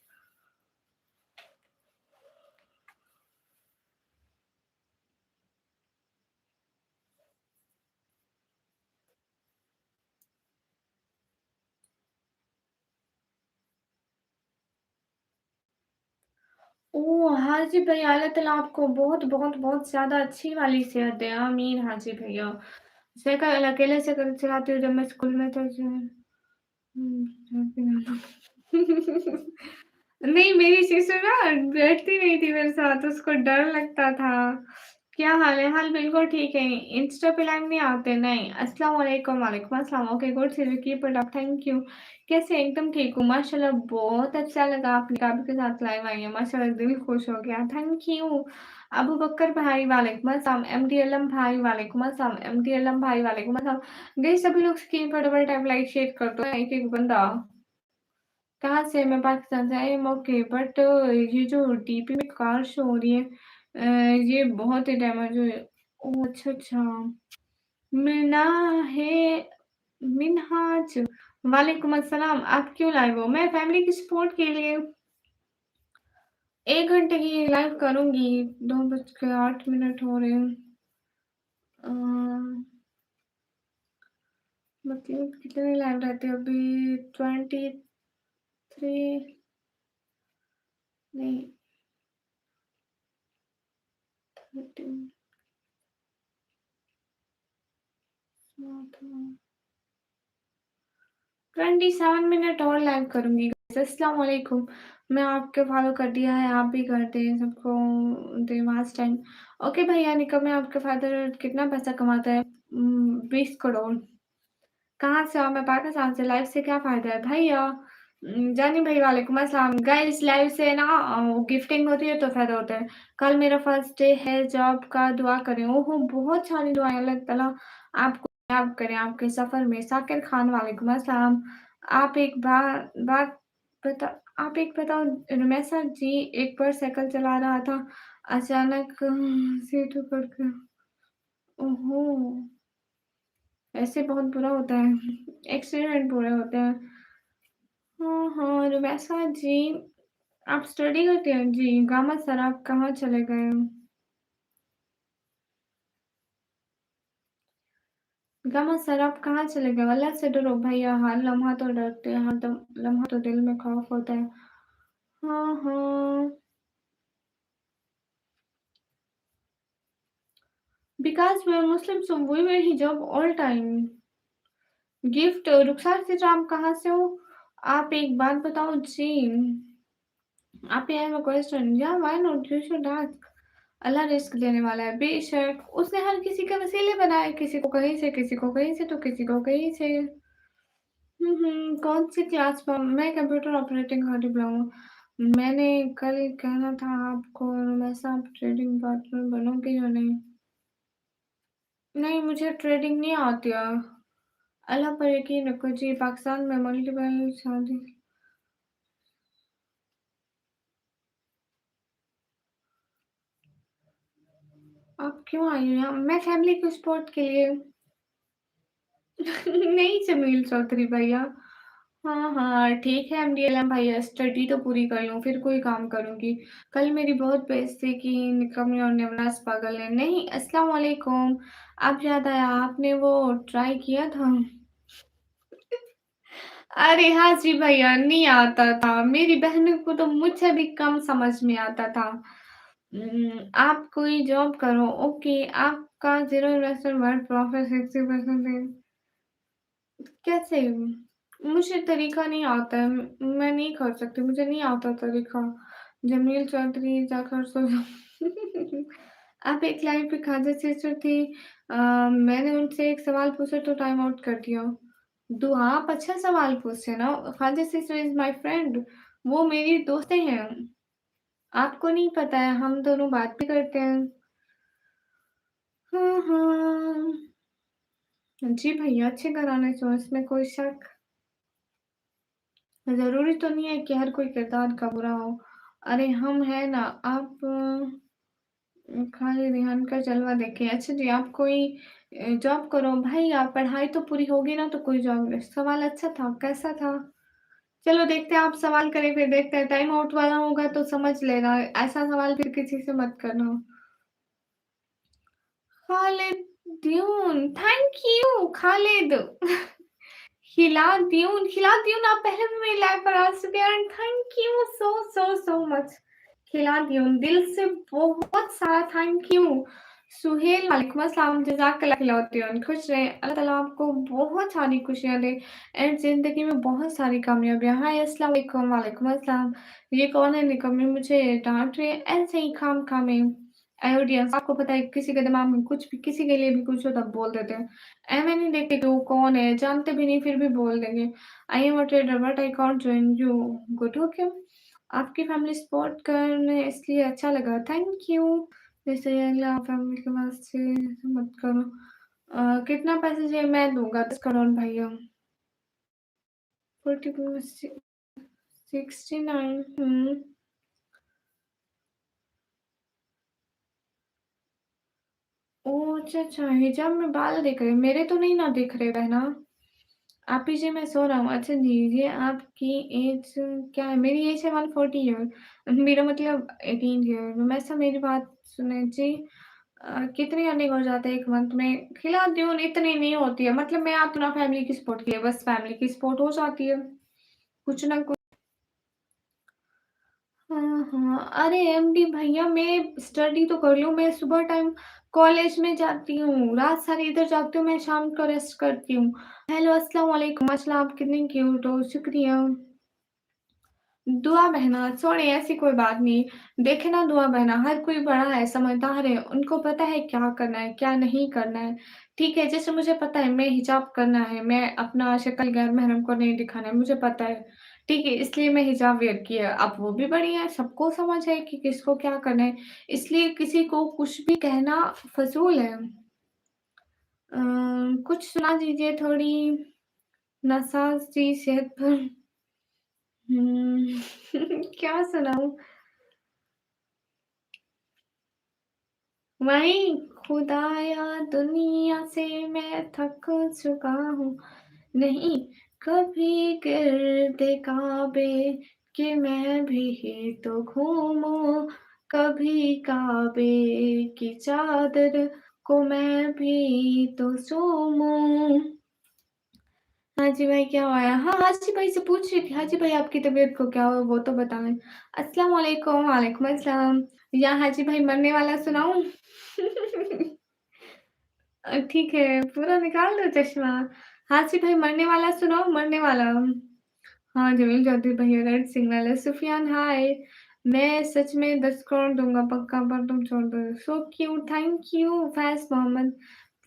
Speaker 1: ओह! हाजी भैया अल्लाह ताला आपको बहुत, बहुत, बहुत ज़्यादा अच्छी वाली सेहत दे। आमीन हाजी भैया। साइकिल अकेले साइकिल चलाती हूँ जब मैं स्कूल में था जो नहीं मेरी सिस्टर ना बैठती नहीं थी मेरे साथ, उसको डर लगता था। क्या हाल है? हाल बिल्कुल ठीक है। इंस्टा पे लाइव नहीं आते, नहीं। अस्सलाम वालेकुम, वालेकुम अस्सलाम। ओके गुड से keep it up, thank you. कैसे एकदम ठीक हूँ, माशाल्लाह बहुत अच्छा लगा आप निकाब के साथ लाइव आई हैं, माशाल्लाह दिल खुश हो गया, थैंक यू। अबू बकर भाई वालेकुम अस्सलाम, एमडी अलम भाई वालेकुम अस्सलाम, एमडी अलम भाई वालेकुम अस्सलाम। गाइस सभी लोग स्क्रीन पर डबल टैप लाइक शेयर कर दो, एक-एक बंदा। कहाँ से? मैं पाकिस्तान से आई एम ओके बट ये जो डीपी में कार शो हो रही है ये बहुत ही डैमेज हुई है। ओह! अच्छा, अच्छा। मिना है मिन्हाज वालेकुम अस्सलाम। आप क्यों लाइव हो? मैं फैमिली की सपोर्ट के लिए 1 घंटे की लाइव करूँगी। 2 बज के 8 मिनट हो रहे हैं। अ, मतलब कितने लाइव रहते हैं अभी 23 नहीं 13 27 मिनट और लाइव करूँगी गाइस। अस्सलाम वालेकुम। मैं आपको फॉलो कर दिया है, आप भी कर दें, सबको दें वाच टाइम। ओके भैया निकम में आपके फादर कितना पैसा कमाता है? 20 करोड़। कहाँ से हो? मैं पाकिस्तान से। लाइव से क्या फ़ायदा है? भैया जानी भाई वालेकुम अस्सलाम। गाइस लाइव से ना गिफ्टिंग होती है तो फ़ायदा होता है। कल मेरा फर्स्ट डे है जॉब का, दुआ करें। ओहो! बहुत सारी दुआएँ अल्लाह ताला आपको कामयाब करें आपके सफ़र में। साकिर खान वालेकुम अस्सलाम। आप एक बात बता आप एक बताओ रमेशा जी एक बार साइकिल चला रहा था, अचानक सीट उखड़ गया। ओहो! ऐसे बहुत बुरा होता है। एक्सीडेंट बुरे होते हैं। हाँ, हाँ, रुबैसा जी, आप स्टडी करते हैं? जी, गामा सर आप कहाँ चले गए? गामा सर आप कहाँ चले गए? अल्लाह से डरो भैया, हर लम्हा तो डरते हैं, हर दम लम्हा तो दिल में खौफ होता है। हाँ, हाँ, बिकॉज़ मैं मुस्लिम सो वी वेयर हिजाब ऑल टाइम। गिफ्ट रुखसार से आप कहाँ से हो? आप एक बात बताओ जी, आप आई हैव अ क्वेश्चन, या why not you should ask. Allah रिज़्क देने वाला है, बेशक उसने हर किसी के वसीले बनाए, किसी को कहीं से, किसी को कहीं से, तो किसी को कहीं से। कौन सी क्लास में? मैं कंप्यूटर ऑपरेटिंग का डिप्लोमा। मैंने कल कहना था आपको वैसा आप ट्रेडिंग पार्टनर बनोगे या नहीं? नहीं, मुझे ट्रेडिंग नहीं आती है। अल्लाह पर यकीन रखो जी, पाकिस्तान में मल्टीपल शादी आप क्यों आई हो यहाँ? मैं फैमिली को सपोर्ट के लिए। नहीं जमील चौधरी भैया। हाँ, हाँ, ठीक है एमडीएलएम भैया, स्टडी तो पूरी कर लूँ, फिर कोई काम करूँगी। कल मेरी बहुत बेइज़्ज़ती की निकम्मी और निमराज़ पागल ने। नहीं, अस्सलाम वालेकुम। अब याद आया आपने वो ट्राई किया था? अरे हाँ जी भैया, नहीं आता था। मेरी बहनों को तो मुझसे भी कम समझ में आता था। आप कोई जॉब करो, ओके, आपका 0 इन्वेस्टमेंट वर्ल्ड प्रॉफिट 60% है। कैसे? मुझे तरीका नहीं आता है, मैं नहीं कर सकती, मुझे नहीं आता तरीका। जमील चौधरी जाकर सो जाओ। आप एक लाइन पे खाजा सिस्टर थी, मैंने उनसे एक सवाल पूछा तो टाइम आउट कर दिया। दुआ आप अच्छा सवाल पूछे ना, खाजा सिस्टर इज़ माय फ्रेंड, वो मेरी दोस्तें हैं। आपको नहीं पता है, हम दोनों बात भी करते हैं। हाँ, हाँ। जी भैया, अच्छे घराने से हूँ, इसमें कोई शक। ज़रूरी तो नहीं है कि हर कोई किरदार का बुरा हो। अरे हम हैं ना, आप खाली रेहान का जलवा देखें। अच्छा जी, आप कोई जॉब करो भाई, आप पढ़ाई तो पूरी होगी ना तो कोई जॉब। सवाल अच्छा था, कैसा था? चलो देखते हैं, आप सवाल करें फिर देखते हैं, टाइम आउट वाला होगा तो समझ लेना, ऐसा सवाल फिर किसी से मत करना। खालिद्यून, थैंक यू खालिद। खिला दियून आप पहले भी मेरी लाइफ पर आ चुके हैं and thank you so so so much. खिला दियून दिल से बहुत सारा थैंक यू। सुहेल वालेकुम अस्सलाम, जज़ाकल्लाह खिलाउद्दीन, खुश रहें, अल्लाह ताला आपको बहुत सारी खुशियाँ दे एंड ज़िंदगी में बहुत सारी कामयाबियाँ। हाय अस्सलाम वालेकुम, वालेकुम अस्सलाम। ये कौन है निकम्मी मुझे डाँट रही है? ऐसे ही खामखा में। ऑडियंस आपको पता है किसी के दिमाग में कुछ भी किसी के लिए भी कुछ हो तब बोल देते हैं। ऐवें नहीं देखते कि वो कौन है, जानते भी नहीं फिर भी बोल देंगे। आई am a trader but I can't join you. Good हो क्यों? आपकी फैमिली सपोर्ट करने इसलिए अच्छा लगा, थैंक यू। जैसे अगला फैमिली के पास से मत करो। कितना पैसे चाहिए? मैं दूँगा 10 करोड़ भैया। 42 69 ओह! अच्छा, अच्छा, हिजाब में बाल दिख रहे हैं, मेरे तो नहीं ना दिख रहे बहना। आप जी मैं सो रहा हूँ। अच्छा जी, ये आपकी एज क्या है? मेरी एज है 140 ईयर, मेरा मतलब 18 ईयर। वैसे मेरी बात सुने जी, कितनी अर्निंग हो जाती है 1 मंथ में? खिलाती हूँ, इतनी नहीं होती है, मतलब मैं आती हूँ ना फैमिली की सपोर्ट के लिए, बस फैमिली की सपोर्ट हो जाती है, कुछ ना कुछ। हाँ, हाँ। अरे एमडी भैया मैं स्टडी तो कर लूँ, मैं सुबह टाइम कॉलेज में जाती हूँ, रात सारी इधर जागती हूँ, मैं शाम को रेस्ट करती हूँ। हेलो अस्सलाम वालेकुम, माशाल्लाह आप कितनी क्यूट हो, शुक्रिया। दुआ बहना छोड़िए, ऐसी कोई बात नहीं। देखे ना दुआ बहना, हर कोई बड़ा है, समझदार है, उनको पता है क्या करना है, क्या नहीं करना है। ठीक है, जैसे मुझे पता है मैं हिजाब करना है, मैं अपना शक्ल गैर महरम को नहीं दिखाना है, मुझे पता है। ठीक है, इसलिए मैं हिजाब वियर किया। अब वो भी बड़ी है, सबको समझ है कि किसको क्या करना है, इसलिए किसी को कुछ भी कहना फ़ज़ूल है। कुछ सुना दीजिए थोड़ी नसाज़ जी सेहत पर। हुँ, क्या सुनाऊँ? वही खुदाया दुनिया से मैं थक चुका हूँ, नहीं कभी गिरदे काबे कि मैं भी तो घूमूं, कभी काबे की चादर को मैं भी तो चूमूं। हाजी भाई क्या हुआ है? हाँ, हाजी भाई से पूछ रही थी, हाजी भाई आपकी तबीयत को क्या हुआ वो तो बताएं। अस्सलाम वालेकुम, वालेकुम अस्सलाम। या हाजी भाई मरने वाला सुनाऊं? ठीक है, पूरा निकाल दो चश्मा। हासिफ भाई मरने वाला सुनाओ, मरने वाला। हाँ, जमील चौधरी भैया रेड सिग्नल है। सुफियान हाय, मैं सच में 10 करोड़ दूँगा पक्का पर तुम छोड़ दो। So cute, thank you Faiz Mohammad.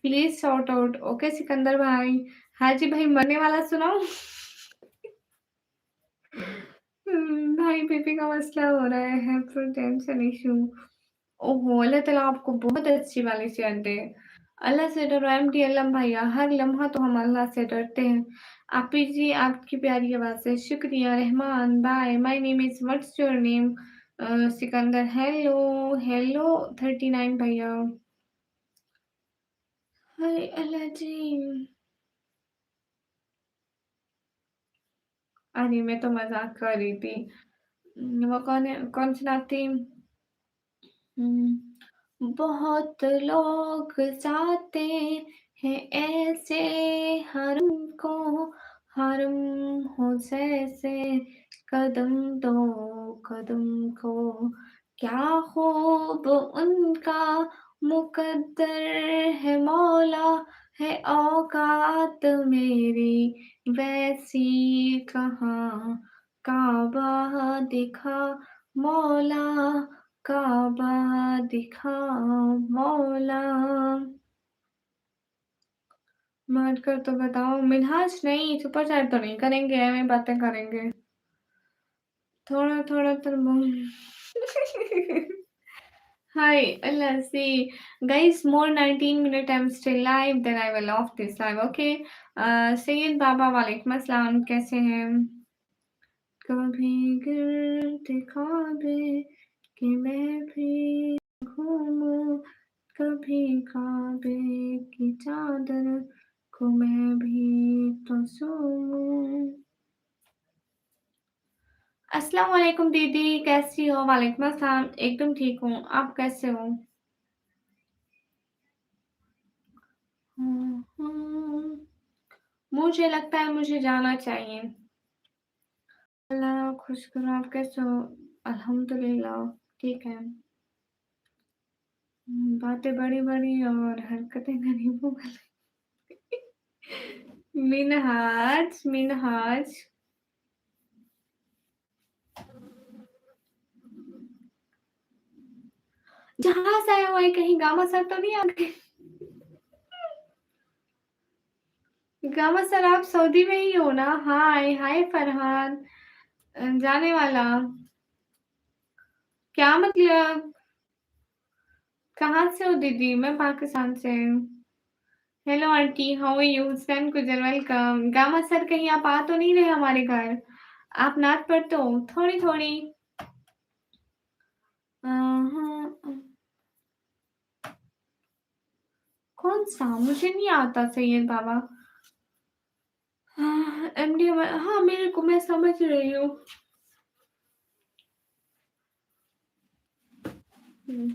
Speaker 1: Please shout out. Okay Sikandar भाई। हाजी भाई मरने वाला सुनाओ? भाई बीपी का मसला हो रहा है फिर टेंशन इश्यू। ओहो! अल्लाह ताला आपको बहुत अच्छी वाली सेहत दे। अल्लाह से डरो एमडी अलम भैया, हर लम्हा तो हम अल्लाह से डरते हैं। आपी जी आपकी प्यारी आवाज़ से शुक्रिया। Rahman bye, my name is what's your name? Sikandar hello, hello 39 भैया। हाय अल्लाह जी। अरे मैं तो मजाक कर रही थी। वो कौन सुनाती? बहुत लोग जाते हैं ऐसे हरम को, हरम हो जैसे कदम दो कदम को, क्या खूब उनका मुकद्दर है मौला, है औकात मेरी वैसी कहाँ, काबा दिखा मौला, काबा दिखा मौला। मार कर तो बताओ। मिन्हाज नहीं, सुपर चैट तो नहीं करेंगे, एवं बातें करेंगे। थोड़ा थोड़ा तो Hi, let's see. Guys, more 19 minute I'm still live, then I will off this live, okay? Syed बाबा वालेकुम अस्सलाम, कैसे हैं? कभी गिरते ख्वाबे कि मैं भी घूमूं, कभी काबे की चादर को मैं भी तो चूमूं। अस्सलाम वालेकुम दीदी, कैसी हो? वालेकुम अस्सलाम, एकदम ठीक हूँ, आप कैसे हो? मुझे लगता है मुझे जाना चाहिए। अल्लाह खुश करो, आप कैसे हो? अल्हम्दुलिल्लाह, ठीक है। बातें बड़ी-बड़ी और हरकतें गरीबों वाली। मिनहाज, मिनहाज। जहाँ से आए हो वही कहीं गामा सर तो नहीं आ गए? गामा सर आप सऊदी में ही हो ना? हाय, हाय फरहान। जाने वाला। क्या मतलब? कहाँ से हो दीदी? मैं पाकिस्तान से हूँ। Hello aunty, how are you? Hussain गुजर वेलकम। गामा सर कहीं आप आ तो नहीं रहे हमारे घर? आप नात पढ़ते हो? थोड़ी-थोड़ी। कौन-सा? मुझे नहीं आता सैयद बाबा। एमडी हाँ, मेरे को मैं समझ रही हूँ। हुँ।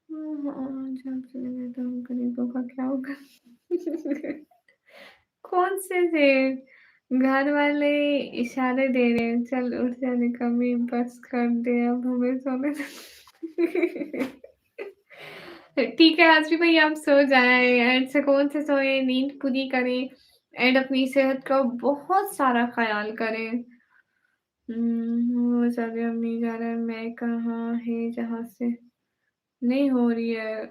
Speaker 1: जब चले गए तो हम गरीबों का क्या होगा? कौन से थे? घर वाले इशारे दे रहे हैं, चल उठ जाने कभी बस कर दे अब हमें सोने दे। ठीक है आजमी भाई आप सो जाएँ एंड सुकून से सोएँ, नींद पूरी करें एंड अपनी सेहत का बहुत सारा ख़्याल करें। वो सारे अम्मी जा रहा है, मैं कहाँ है जहाँ से नहीं हो रही है,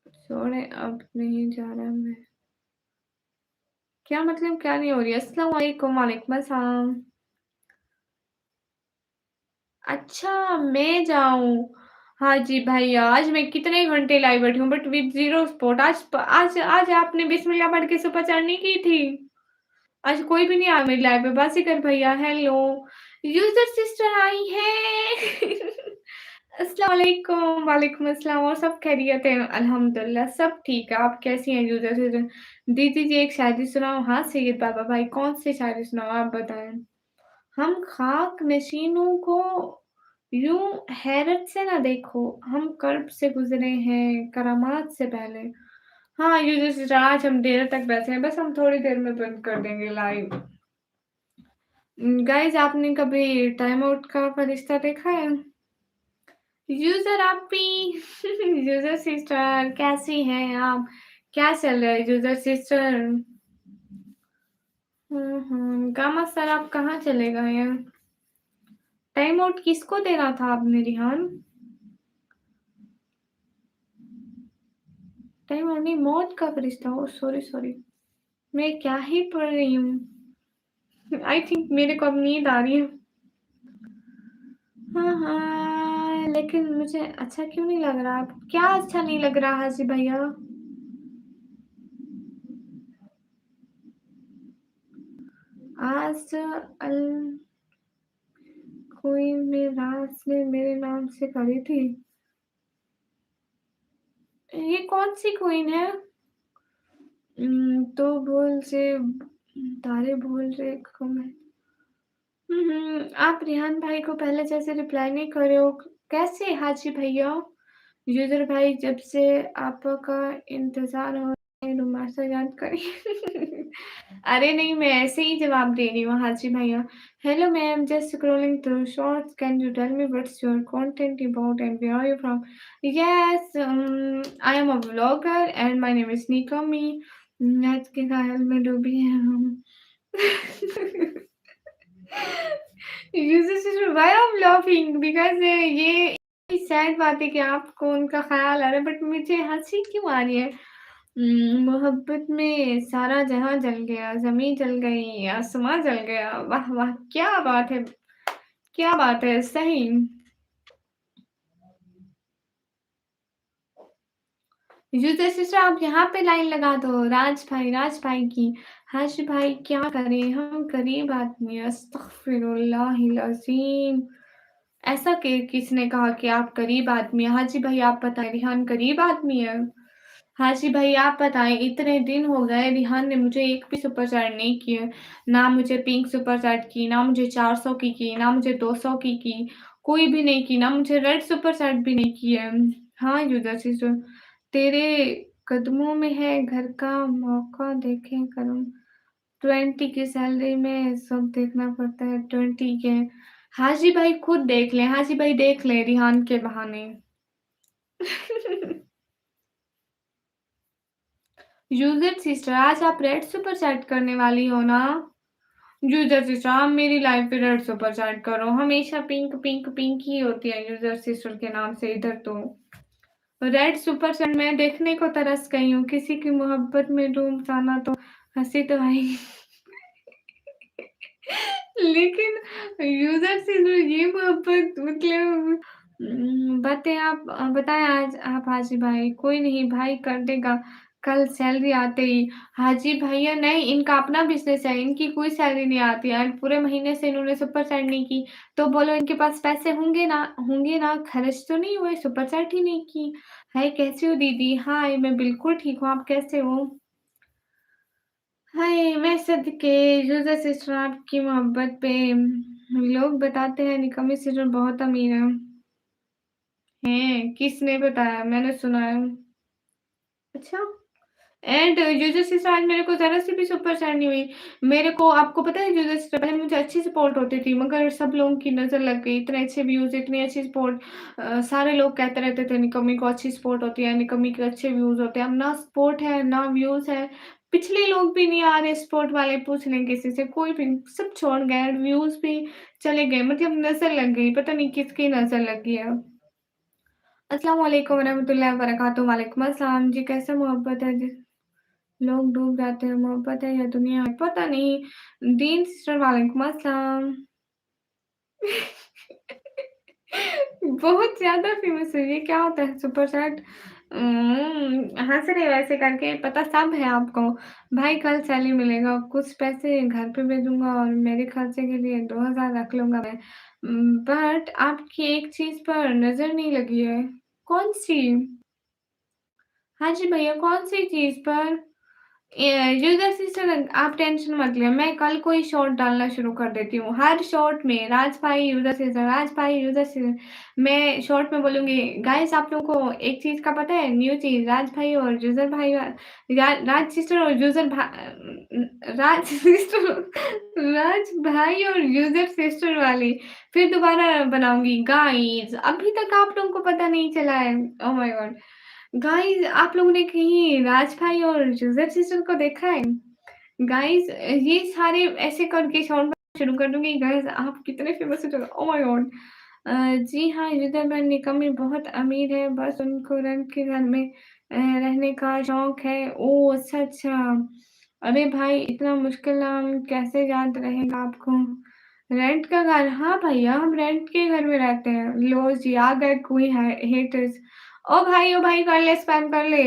Speaker 1: छोड़े अब नहीं जा रहा मैं। क्या मतलब क्या नहीं हो रही है? अस्सलाम वालेकुम, वालेकुम अस्सलाम। अच्छा, मैं जाऊँ। हाँ जी भाई, आज मैं कितने घंटे लाइव बैठी हूँ बट विद ज़ीरो सपोर्ट। आज आपने बिस्मिल्लाह पढ़ के सुबह चढ़नी की थी। आज कोई भी नहीं आया मेरी लाइव पे। बासिकर भैया हेलो, यूज़र सिस्टर आई हैं। अस्सलाम वालेकुम, वालेकुम अस्सलाम और सब खैरियत है? अल्हम्दुलिल्लाह सब ठीक है। आप कैसी हैं यूज़र सिस्टर? दीदी जी एक शायरी सुनाओ। हाँ, सैयद बाबा भाई कौन सी शायरी सुनाओ आप बताएँ? हम खाक नशीनों को यूं हैरत से ना देखो, हम कर्ब से गुजरे हैं करामात से पहले। हाँ यूजर्स आज हम देर तक बैठे हैं, बस हम थोड़ी देर में बंद कर देंगे लाइव। गाइस आपने कभी टाइम आउट का फरिश्ता देखा है? यूजर आपी। यूजर सिस्टर कैसी हैं आप? क्या चल रहा है यूजर सिस्टर? गामा सर आप कहाँ चले गए हैं? टाइम आउट किसको देना था आपने रिहान? टाइम आउट नहीं, मौत का फरिश्ता। Oh sorry sorry. मैं क्या ही पढ़ रही हूँ। आई थिंक मेरे को अब नींद आ रही है। हाँ, हाँ, लेकिन मुझे अच्छा क्यों नहीं लग रहा? क्या अच्छा नहीं लग रहा हाजी भैया? आज अल कोई मेराज ने मेरे नाम से करी थी। ये कौन-सी क्वीन है? तो बोल से तारे बोल रहे कम है। आप रेहान भाई को पहले जैसे रिप्लाई नहीं कर रहे हो, कैसे हाजी भैया? यूज़र भाई जब से आपका इंतज़ार हो रहा है रुमासा याद करिए। अरे नहीं, मैं ऐसे ही जवाब दे रही हूँ हाजी भैया। Hello ma'am, just scrolling through shorts, can you tell me what's your content about and where are you from? Yes, I am a vlogger and my name is निकमी। आज के ख़्याल में डूबी हैं हम। Usually why I am laughing because ये sad बात है कि आपको उनका ख़्याल आ रहा है, बट मुझे हँसी क्यों आ रही है? मोहब्बत में सारा जहाँ जल गया, ज़मीं जल गई, आसमां जल गया। वाह, वाह! क्या बात है! क्या बात है! सही। यूज़र सिस्टर आप यहाँ पे लाइन लगा दो, राज भाई की। हाश भाई क्या करें, हम गरीब आदमी हैं, अस्तग़फिरुल्लाहिल अज़ीम। ऐसा किसने कहा कि आप गरीब आदमी हैं? हाजी भाई आप बताएँ, रिहान गरीब आदमी है? हाजी भाई आप बताएँ, इतने दिन हो गए रिहान ने मुझे एक भी सुपर चैट नहीं किए। ना मुझे पिंक सुपर चैट की, ना मुझे 400 की, ना मुझे 200 की, कोई भी नहीं की, ना मुझे रेड सुपर चैट भी नहीं की है। हाँ, यूज़र सिस्टर तेरे कदमों में है घर का मौका देखें करम। 20 की सैलरी में सब देखना पड़ता है 20 के। हाजी भाई खुद देख लें, हाजी भाई देख लें रिहान के बहाने। यूज़र सिस्टर आज आप रेड सुपर चैट करने वाली हो ना? यूज़र सिस्टर आप मेरी लाइफ पे रेड सुपर चैट करो, हमेशा पिंक, पिंक, पिंक ही होती है यूज़र सिस्टर के नाम से इधर तो। रेड सुपर चैट मैं देखने को तरस गई हूँ, किसी की मोहब्बत में डूब जाना तो हँसी तो आएगी। लेकिन यूज़र से जो ये मोहब्बत मतलब बातें आप बताएँ आज आप हाजी भाई, कोई नहीं भाई कर देगा, कल सैलरी आते ही। हाजी भैया नहीं, इनका अपना बिज़नेस है, इनकी कोई सैलरी नहीं आती है, पूरे महीने से इन्होंने सुपर चैट नहीं की, तो बोलो इनके पास पैसे होंगे ना, खर्च तो नहीं हुए, सुपर चैट ही नहीं की। हाय कैसी हो दीदी? हाय मैं बिल्कुल ठीक हूँ, आप कैसे हो? हाय मैं सदके यूज़र सिस्टर आपकी मोहब्बत पे लोग बताते हैं निकम्मी सिस्टर बहुत अमीर है। हैं? किसने बताया? मैंने सुना है। अच्छा। एंड यूज़र सिस्टर आज मेरे को ज़रा-सी भी सुपर सैड नहीं हुई। मेरे को आपको पता है यूज़र सिस्टर पहले मुझे अच्छी सपोर्ट होती थी, मगर सब लोगों की नज़र लग गई। इतने अच्छे व्यूज़, इतनी अच्छी सपोर्ट सारे लोग कहते रहते थे निकम्मी को अच्छी सपोर्ट होती है, निकम्मी के अच्छे व्यूज़ होते हैं। अब ना सपोर्ट है, ना व्यूज़ है। पिछले लोग भी नहीं आ रहे सपोर्ट वाले पूछ लें किसी से, कोई भी नहीं, सब छोड़ गए, व्यूज़ भी चले गए। मतलब नज़र लग गई, पता नहीं किसकी नज़र लगी है। अस्सलाम वालेकुम वरहमतुल्लाहि वबरकातुहू। वालेकुम अस्सलाम जी, कैसे मोहब्बत है? लोग डूब जाते हैं, मोहब्बत है या दुनिया है, पता नहीं। दीन सिस्टर वालेकुम अस्सलाम। बहुत ज़्यादा फेमस है, ये क्या होता है सुपर चैट? हँस रहे वैसे करके, पता सब है आपको। भाई कल सैलरी मिलेगा, कुछ पैसे घर पे भेजूँगा और मेरे खर्चे के लिए 2000 रख लूँगा मैं। बट आपकी एक चीज़ पर नज़र नहीं लगी है। कौन-सी? हाँ जी भैया, कौन-सी चीज़ पर? यूज़र सिस्टर आप टेंशन मत लें, मैं कल को ही शॉर्ट डालना शुरू कर देती हूँ। हर शॉर्ट में राज भाई यूज़र सिस्टर, राज भाई यूज़र सिस्टर। मैं शॉर्ट में बोलूँगी गाइस आप लोगों को एक चीज़ का पता है न्यू चीज़ राज भाई और यूज़र भाई राज सिस्टर और राज सिस्टर राज भाई और यूज़र सिस्टर वाली फिर दोबारा बनाऊँगी गाइस अभी तक आप लोगों को पता नहीं चला है। Oh my God! गाइस आप लोगों ने कहीं राज भाई और यूज़र सिस्टर को देखा है? गाइस ये सारे ऐसे करके शॉर्ट बनाना शुरू कर दूँगी गाइस आप कितने फेमस हो जाओगे ओह माय गॉड! जी हाँ, यूज़र मैन निकम्मी बहुत अमीर है, बस उनको रेंट के घर में रहने का शौक है। ओह! अच्छा, अच्छा। अरे भाई इतना मुश्किल नाम कैसे याद रहेगा आपको? रेंट का घर हाँ भैया, हम रेंट के घर में रहते हैं। लो जी आ गए कोई है हेटर्स। ओ भाई कर ले स्पैम कर ले।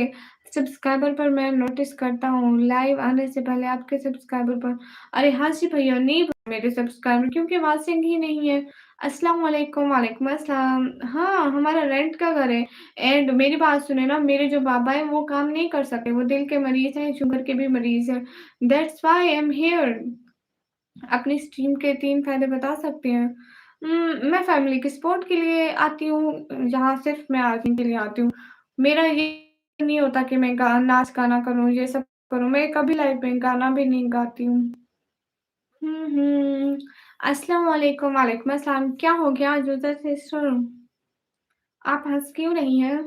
Speaker 1: सब्सक्राइबर पर मैं नोटिस करता हूँ, लाइव आने से पहले आपके सब्सक्राइबर पर अरे हाँ जी भैया, नहीं मेरे सब्सक्राइबर क्योंकि वाचिंग ही नहीं है। अस्सलाम वालेकुम, वालेकुम अस्सलाम। हाँ, हमारा रेंट का घर है एंड मेरी बात सुने ना, मेरे जो बाबा हैं वो काम नहीं कर सकते, वो दिल के मरीज़ हैं, शुगर के भी मरीज़ हैं। That's why I am here. अपनी स्ट्रीम के 3 फ़ायदे बता सकते हैं? मैं फैमिली के सपोर्ट के लिए आती हूँ, जहाँ सिर्फ़ मैं अर्निंग के लिए आती हूँ। मेरा ये नहीं होता कि मैं गा नाच-गाना करूँ, ये सब करूँ, मैं कभी लाइफ़ में गाना भी नहीं गाती हूँ। हुँ। अस्सलाम वालेकुम, वालेकुम अस्सलाम। क्या हो गया जुदा सिस्टर? आप हँस क्यों रही हैं?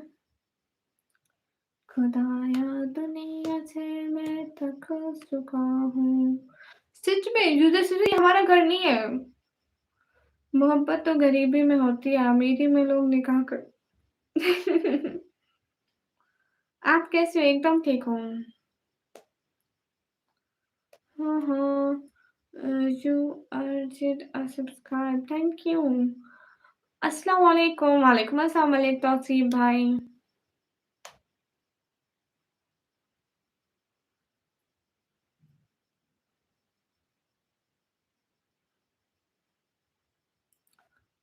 Speaker 1: खुदाया दुनिया से मैं थक चुका हूँ। सच में जुदा सिस्टर ये हमारा घर नहीं है। मोहब्बत तो गरीबी में होती है, अमीरी में लोग निकाह कर आप कैसे हो? एकदम ठीक हूँ। हाँ, हाँ। You urged subscribe, thank you. अस्सलाम वालेकुम, वालेकुम अस्सलाम वालेक तौसीफ भाई।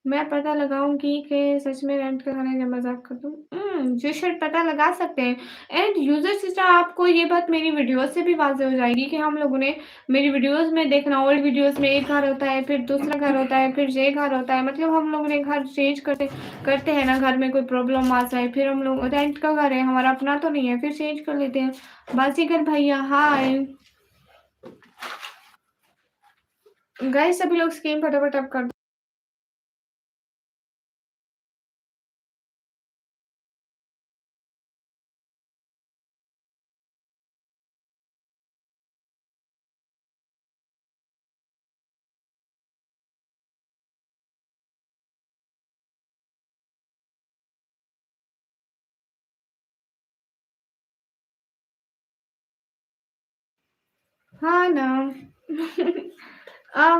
Speaker 1: मैं पता लगाऊँगी कि सच में रेंट का खाना है या मज़ाक कर दूँ? यू शुड पता लगा सकते हैं एंड यूज़र सिस्टर आपको ये बात मेरी वीडियोज़ से भी वाज़ेह हो जाएगी कि हम लोगों ने मेरी वीडियोज़ में देखना ओल्ड वीडियोज़ में एक घर होता है, फिर दूसरा घर होता है, फिर ये घर होता है, मतलब हम लोगों ने घर चेंज करते करते हैं ना, घर में कोई प्रॉब्लम आ जाए, फिर हम लोग रेंट का घर है, हमारा अपना तो नहीं है, फिर चेंज कर लेते हैं। बाजीगर भैया हाय! गाइस सभी लोग स्क्रीन फटाफट अप कर हाँ ना। हाँ,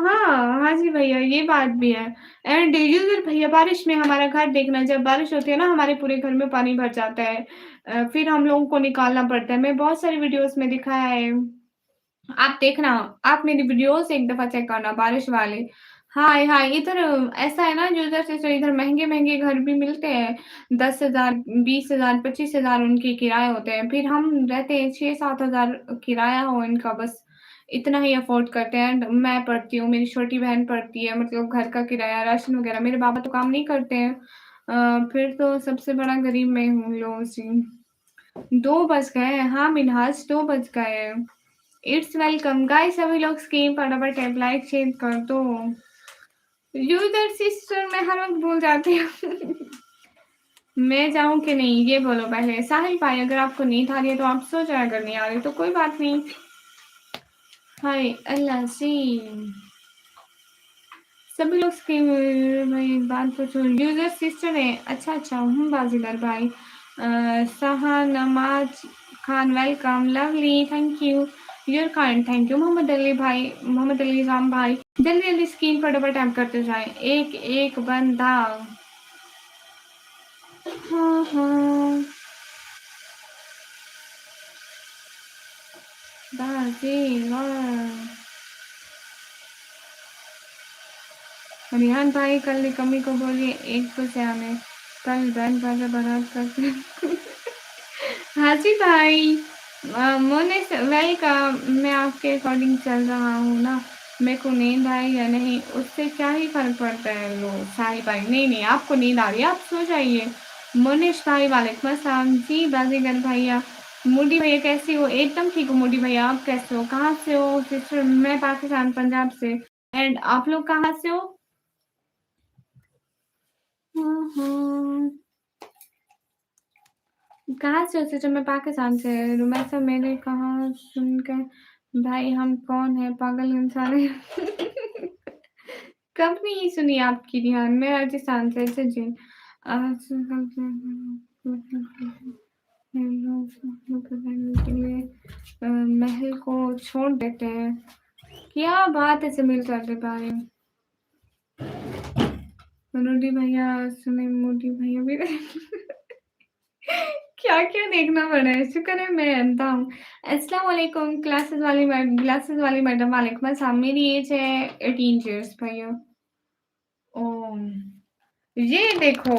Speaker 1: हाँ जी भैया, ये बात भी है। एंड यूजुअल भैया बारिश में हमारा घर देखना, जब बारिश होती है ना हमारे पूरे घर में पानी भर जाता है। फिर हम लोगों को निकालना पड़ता है। मैं बहुत सारी वीडियोज़ में दिखाया है। आप देखना, आप मेरी वीडियोज़ एक दफ़ा चेक करना बारिश वाले। हाय, हाय इधर ऐसा है ना जो इधर से इधर महँगे-महँगे घर भी मिलते हैं। 10,000, 20,000, 25,000 उनके किराए होते हैं। फिर हम रहते हैं 6-7 हज़ार किराया हो इनका बस, इतना ही अफ़ोर्ड करते हैं एंड मैं पढ़ती हूँ, मेरी छोटी बहन पढ़ती है, मतलब घर का किराया, राशन वग़ैरह। मेरे पापा तो काम नहीं करते हैं। फिर तो सबसे बड़ा गरीब मैं हूँ लोगों से। 2 बज गए हैं। हाँ, मिन्हाज 2 बज गए हैं। इट्स वेलकम गाइस सभी लोग स्क्रीन फटाफट टैब लाइक शेयर कर दो। यूजर सिस्टर मैं हर वक़्त भूल जाती हूँ। मैं जाऊँ कि नहीं ये बोलो पहले? साहिल भाई अगर आपको नींद आ रही है तो आप सो जाया अगर नहीं आ रही तो कोई बात नहीं। हाय अल्लाह सी सभी लोग स्क्रीन मैं एक बात पूछूँ यूजर सिस्टर है? अच्छा, अच्छा बाज़ीगर भाई। सहा नमाज Khan welcome lovely thank you. Your kind thank you Mohammad Ali भाई, मोहम्मद अली राम भाई। जल्दी-जल्दी स्क्रीन फटाफट टैप करते जाएँ। एक-एक बंदा। हाँ, हाँ। बाज़ीगर। रिहान भाई कल निकम्मी को बोलिए 1 बजे आने। कल बैंड बाजा बारात करते हाजी भाई मोनिस वेलकम। मैं आपके अकॉर्डिंग चल रहा हूँ ना, मेरे को नींद आई या नहीं उससे क्या ही फ़र्क पड़ता है लो साहिल भाई। नहीं, आपको नींद आ रही है, आप सो जाइए। मोनिश भाई वालेकुम अस्सलाम। जी बाज़ीगर भैया। मोदी भैया कैसी हो? एकदम ठीक हूँ मोदी भैया, आप कैसे हो? कहाँ से हो सिस्टर? मैं पाकिस्तान पंजाब से। एंड आप लोग कहाँ से हो? हुँ, हुँ। कहाँ से हो सिस्टर? मैं पाकिस्तान से। रुमैसा मैंने कहा सुनकर भाई हम कौन हैं पागल इंसान हैं। कब नहीं सुनी आपकी रिहान? मैं राजस्थान से अच्छा जी। के लिए महल को छोड़ देते हैं। क्या बात है समीर चौधरी भाई। मोदी भैया सुने मोदी भैया भी क्या-क्या देखना पड़ा है, शुक्र है मैं अंधा हूँ। अस्सलाम वालेकुम ग्लासेस वाली मैडम वालेकुम अस्सलाम। मेरी एज है 18 इयर्स भैया। ओह! ये देखो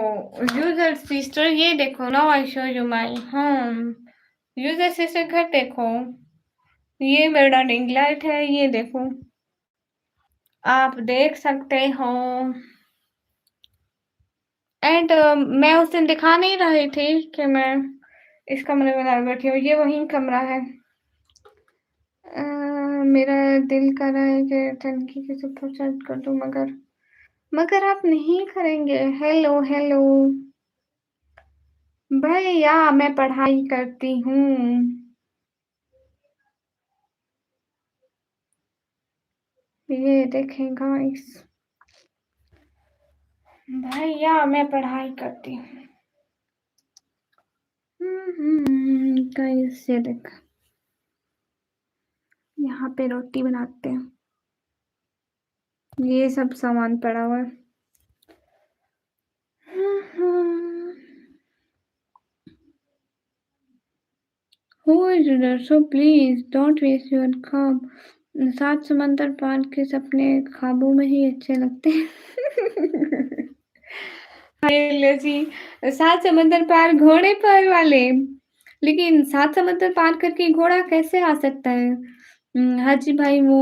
Speaker 1: यूज़र सिस्टर ये देखो now I show you my home. User sister घर देखो। ये मेरा रिंग लाइट है, ये देखो। आप देख सकते हो। एंड मैं उस दिन दिखा नहीं रही थी कि मैं इस कमरे में लाके बैठी हूँ, ये वही कमरा है। मेरा दिल कर रहा है कि टंकी के ऊपर सेट कर दूँ मगर मगर आप नहीं करेंगे। Hello, hello. भैया मैं पढ़ाई करती हूँ। ये देखें गाइस। भैया मैं पढ़ाई करती हूँ। गाइस ये देख, यहाँ पे रोटी बनाते हैं। ये सब सामान पड़ा हुआ है। Who is there? So please don't waste your ख्वाब। सात समंदर पार के सपने ख्वाबों में ही अच्छे लगते हैं। लजी सात समंदर पार घोड़े पर वाले, लेकिन सात समंदर पार करके घोड़ा कैसे आ सकता है? हाजी भाई वो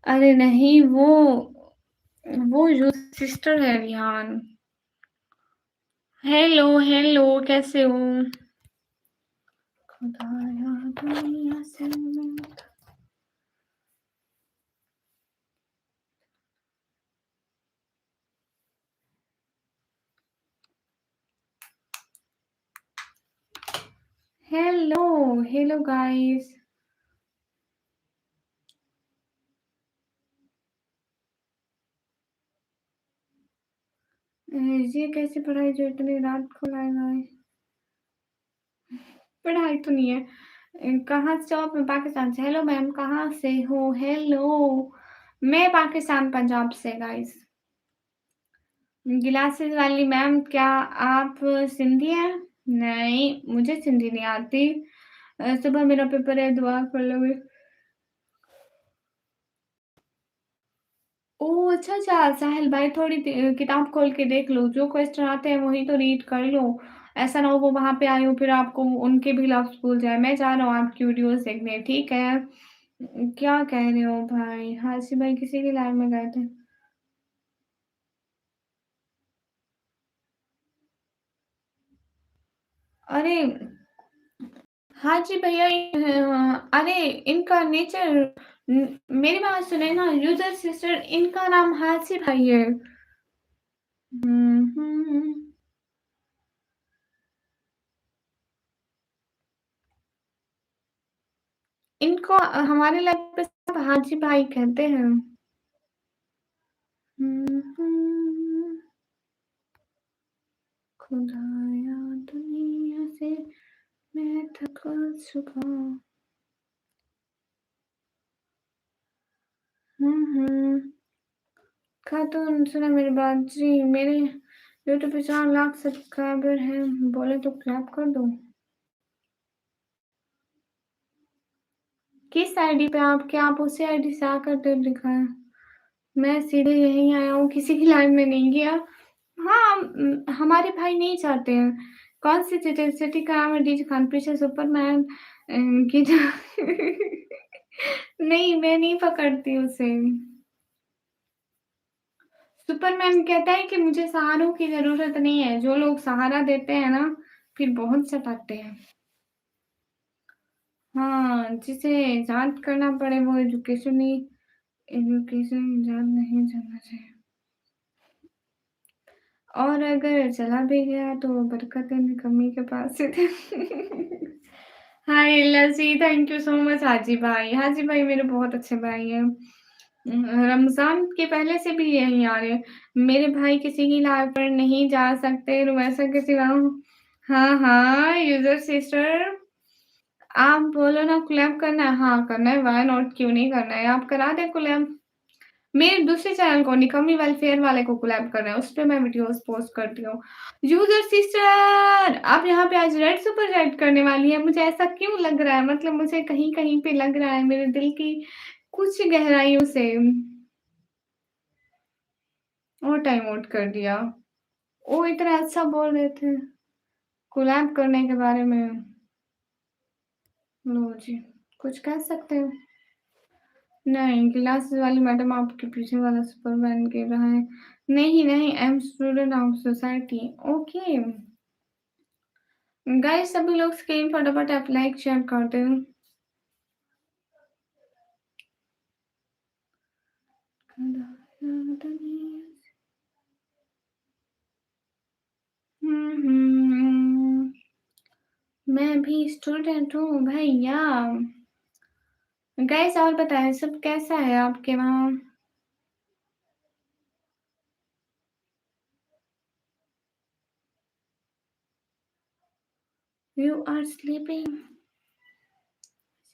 Speaker 1: अरे नहीं वो जो सिस्टर है रिहान। हेलो हेलो कैसे हो? खुदाया दुनिया से हेलो हेलो गाइस। ये कैसी पढ़ाई जो इतनी रात को लाएगा? पढ़ाई तो नहीं है। कहाँ से हो आप? मैं पाकिस्तान से। हेलो मैम कहाँ से हो? हेलो मैं पाकिस्तान पंजाब से गाइस। ग्लासेस वाली मैम क्या आप सिंधी हैं? नहीं मुझे सिंधी नहीं आती। सुबह मेरा पेपर है, दुआ कर लोगे? ओह! अच्छा, अच्छा, साहिल भाई थोड़ी किताब खोल के देख लो, जो क्वेश्चन आते हैं वही तो रीड कर लो। ऐसा ना हो वो वहाँ पे आई हो फिर आपको उनके भी लफ्ज़ भूल जाए। मैं जा रहा हूँ आपकी वीडियोज़ देखने, ठीक है? क्या कह रहे हो भाई? हासिफ भाई किसी की लाइन में गए थे। अरे! हाँ जी भैया अरे इनका नेचर मेरी बात सुने ना यूज़र सिस्टर इनका नाम हासिफ भाई है। हुँ, हुँ। इनको हमारे लाइफ पे सब हाजी भाई कहते हैं। खुदाया दुनिया से मैं थका चुका। खातून सुना मेरी बात जी, मेरे यूट्यूब पे 4 लाख सब्सक्राइबर हैं, बोले तो क्लैप कर दूँ? किस आईडी पे आप? क्या आप उसी आईडी से आकर दे दिखाएँ? मैं सीधे यहीं आया हूँ, किसी की लाइन में नहीं गया। हाँ, हमारे भाई नहीं चाहते हैं। कौन सी सिटी का नाम है? डीजे खान पीछे सुपरमैन की जो नहीं, मैं नहीं पकड़ती उसे। सुपरमैन कहता है कि मुझे सहारों की ज़रूरत नहीं है, जो लोग सहारा देते हैं ना, फिर बहुत सताते हैं। हाँ, जिसे याद करना पड़े वो एजुकेशन याद नहीं करना चाहिए। और अगर चला भी गया तो बरकतें कमी के पास से थे। हाय लसी थैंक यू सो मच हाजी भाई। हाजी भाई मेरे बहुत अच्छे भाई हैं। रमज़ान के पहले से भी यहीं आ रहे हैं। मेरे भाई किसी की लाइव पर नहीं जा सकते, वैसा किसी का हाँ, हाँ, यूज़र सिस्टर आप बोलो ना कोलैब करना है? हाँ, करना है व्हाई नॉट क्यों नहीं करना है? आप करा दें कोलैब। मेरे दूसरे चैनल को निकम्मी वेलफेयर वाले को कोलैब करना है, उसपे मैं वीडियोज़ पोस्ट करती हूँ। यूज़र सिस्टर आप यहाँ पे आज रेड सुपर चैट करने वाली हैं, मुझे ऐसा क्यों लग रहा है? मतलब मुझे कहीं-कहीं पे लग रहा है मेरे दिल की कुछ गहराइयों से। और टाइम आउट कर दिया। वो इतना अच्छा बोल रहे थे कोलैब करने के बारे में। लो जी, कुछ कह सकते हो? नहीं, क्लासेस वाली मैडम आपके पीछे वाला सुपरमैन कह रहा है। नहीं, नहीं, I am student of society. Okay. Guys सभी लोग स्क्रीन फटाफट आप लाइक शेयर कर दो। मैं भी स्टूडेंट हूँ भैया। गाइस और बताएं सब कैसा है आपके वहाँ? You are sleeping.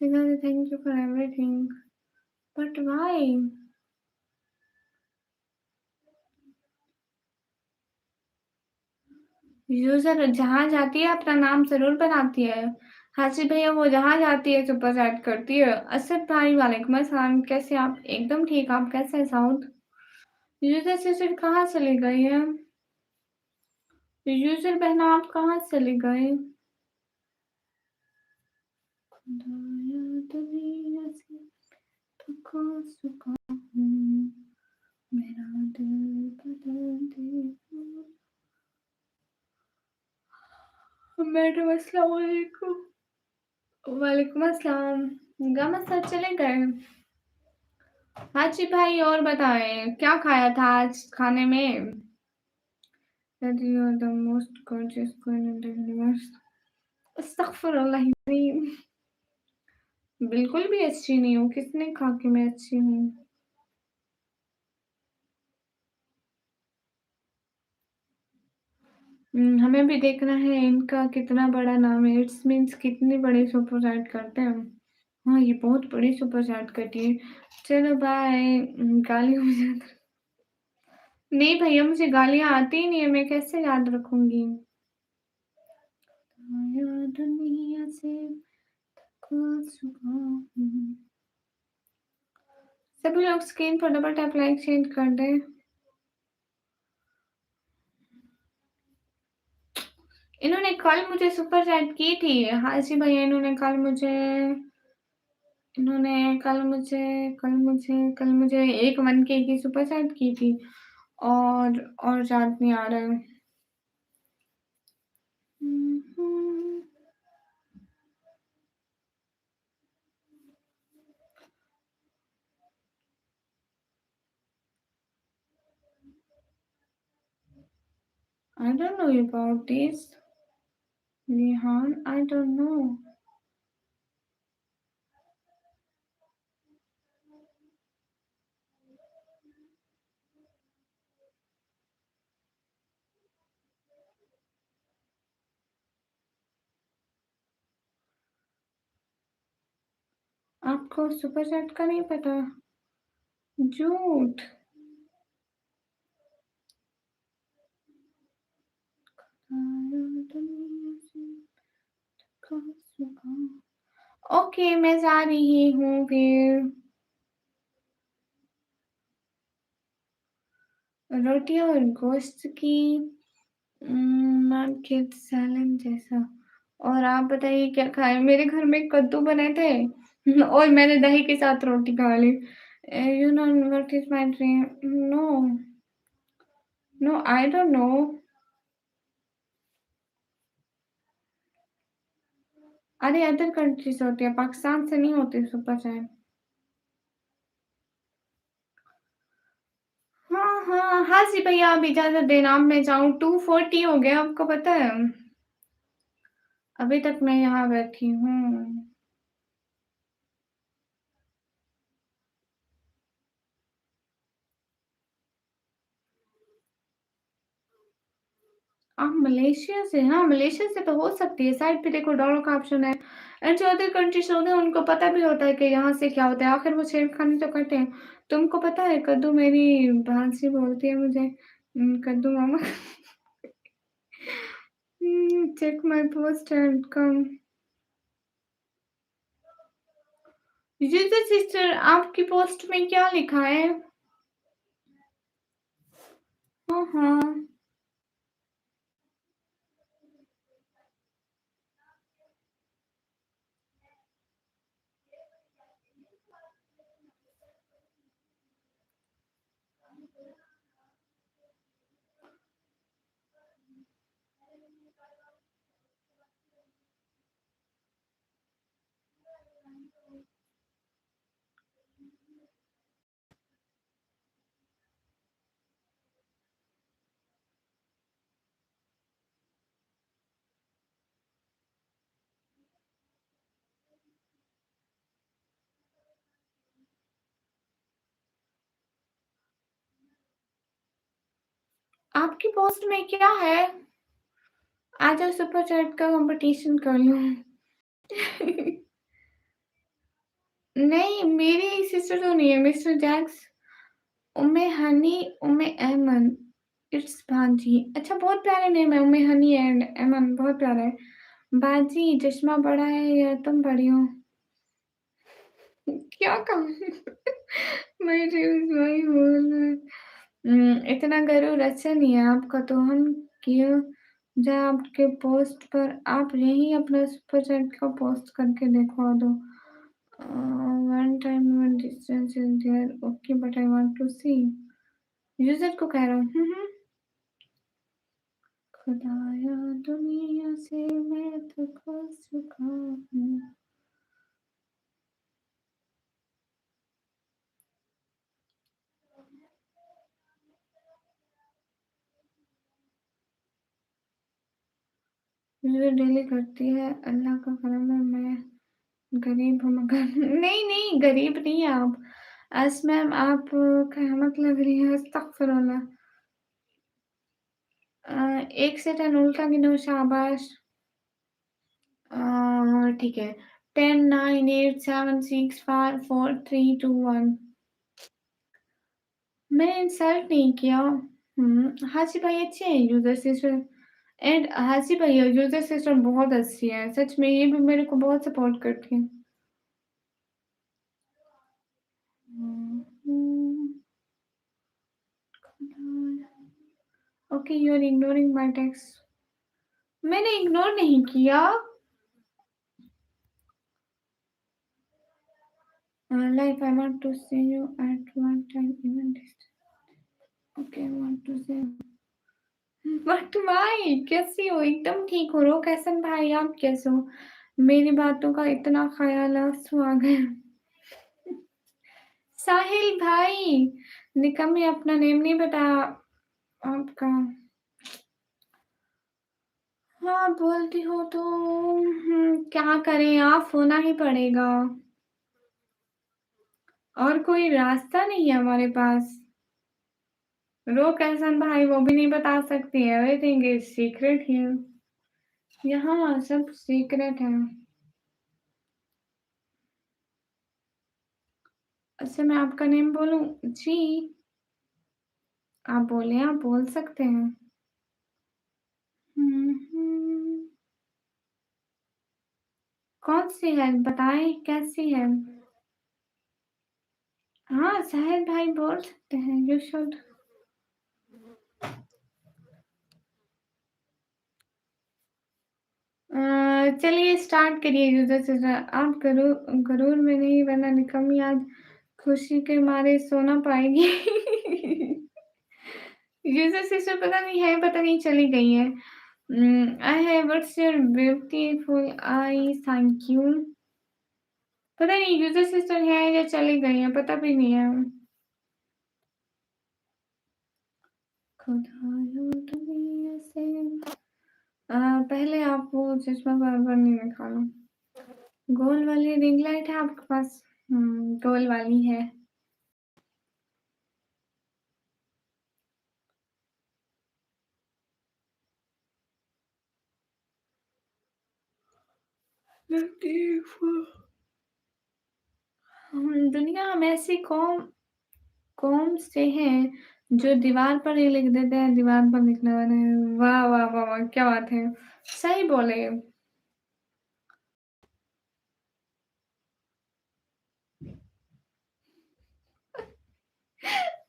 Speaker 1: Siddharth, thank you for everything. But why? User जहाँ जाती है अपना नाम जरूर बनाती है। हाजी भैया वो जहाँ जाती है सुपर चैट करती है। असद भाई वालेकुम अस्सलाम, कैसे आप? एकदम ठीक, आप कैसे हैं साउथ? यूजर से सिर्फ कहाँ चले गए हैं? यूजर बहना आप कहाँ चले गए? खुदाया दुनिया से थका चुका हूँ, मेरा दिल बदल दे। मैडम अस्सलाम वालेकुम। वालेकुम अस्सलाम। गम सर चले गए। हाँ जी भाई और बताएं क्या खाया था आज खाने में? That you are the most gorgeous queen in the universe. अस्तगफुरुल्लाह अज़ीम। बिल्कुल भी अच्छी नहीं हूँ, किसने कहा कि मैं अच्छी हूँ? हमें भी देखना है इनका कितना बड़ा नाम है। इट्स मीन्स कितनी बड़ी सुपर चैट करते हैं। हाँ ये बहुत बड़ी सुपर चैट करती है। चलो बाय। गाली मुझे नहीं भैया मुझे गालियाँ आती ही नहीं है, मैं कैसे याद रखूंगी? आया दुनिया से खो चुका हूँ। सभी लोग स्क्रीन पर डबल टैप लाइक चेंज कर दें। इन्होंने कल मुझे सुपर चैट की थी। हाँ जी भैया इन्होंने कल मुझे एक 1K की सुपर चैट की थी। और याद नहीं आ रहा है। I don't know about this. Rehan, I don't know. आपको सुपर चैट का नहीं पता? झूठ। ओके मैं जा रही हूँ फिर। रोटी और गोश्त की मार्केट सैलन जैसा। और आप बताइए क्या खाए? मेरे घर में कद्दू बने थे और मैंने दही के साथ रोटी खा ली। You know what is my dream? No, no I don't know. अरे अदर कंट्रीज होती है, पाकिस्तान से नहीं होती सुपर चैट। हाँ हाँ हाँ जी भैया आप इजाजत देना, अब मैं जाऊँ। 2:40 हो गया, आपको पता है? अभी तक मैं यहाँ बैठी हूँ। आप मलेशिया से? हाँ मलेशिया से तो हो सकती है। साइड पे देखो डॉलर का ऑप्शन है। एंड जो अदर कंट्रीज होते हैं उनको पता भी होता है कि यहाँ से क्या होता है, आखिर वो छेड़खानी तो करते हैं। तुमको पता है कद्दू मेरी भांजी बोलती है मुझे कद्दू मामा। Check my post and come. Jesus sister आपकी पोस्ट में क्या लिखा है? हाँ, हाँ। आपकी पोस्ट में क्या है? आ जाओ सुपर चैट का कंपटीशन कर लो। नहीं, मेरी सिस्टर तो नहीं है, mister Jacks, Umme Hani, Umme Aiman, it's बाजी। अच्छा, बहुत प्यारा नेम है, उम्मे हनी एंड ऐमन, बहुत प्यारा है। बाजी, चश्मा बड़ा है या तुम बड़ी हो? क्या कहा? मैं ड्रीम्स वही बोल रहे। इतना गरूर अच्छा नहीं है आपका, तो हम क्यों जाए आपके पोस्ट पर? आप यही अपना सुपर चैट का पोस्ट करके दिखवा दो। One time one distance is there okay but I want to see. User को कह रहा हूँ। खुदाया दुनिया से मैं तो खो चुका हूँ। यूजर डेली करती है, अल्लाह का करम है, मैं गरीब हूँ मगर नहीं, नहीं, गरीब नहीं है आप। मैम आप कहमत लग रही है, अस्तगफिरुल्लाह। एक से 10 उल्टा गिनो, शाबाश। ठीक है। 10, 9, 8, 7, 6, 5, 4, 3, 2, 1। मैंने इंसल्ट नहीं किया। हाजी भाई अच्छे हैं, यूजर सिस्टर। एंड हाजी भाई, यूजर सिस्टर बहुत अच्छी है, सच में, ये भी मेरे को बहुत सपोर्ट करती है। Okay, you are ignoring my text. मैंने इग्नोर नहीं किया। Like I want to see you at one time even this. Okay, I want to say. But भाई कैसी हो? एकदम ठीक हो? रो कैसन भाई, आप कैसे हो? मेरी बातों का इतना ख्याल, आंसू आ गए। साहिल भाई, निकम्मी अपना नेम नहीं बताया आपका। हाँ, बोलती हो तो क्या करें, आप होना ही पड़ेगा। और कोई रास्ता नहीं है हमारे पास। रो कैसन भाई, वो भी नहीं बता सकती, एवरीथिंग इज सीक्रेट हियर। यहाँ सब सीक्रेट है। अच्छा, मैं आपका नेम बोलूं? जी, आप बोले, आप बोल सकते हैं। हम्म। कौन सी है बताएं, कैसी है? हाँ, साहिल भाई बोल सकते हैं, यू शुड। चलिए स्टार्ट करिए यूजर से। आप गरूर गरूर में नहीं, वरना निकम्मी आज खुशी के मारे सो ना पाएगी। यूजर सिस्टर पता नहीं है, पता नहीं चली गई है। I have what's your beautiful I, thank you. पता नहीं यूजर सिस्टर है या चली गई है, पता भी नहीं है। खुदायो दुनिया से। पहले आप वो चश्मा बार बार नहीं निकालो। गोल वाली रिंग लाइट है आपके पास? गोल वाली है। दुनिया में ऐसी कौम कौम से हैं जो दीवार पर ही लिख देते हैं, दीवार पर लिखने वाले हैं। वाह वाह वाह वाह, क्या बात है, सही बोले।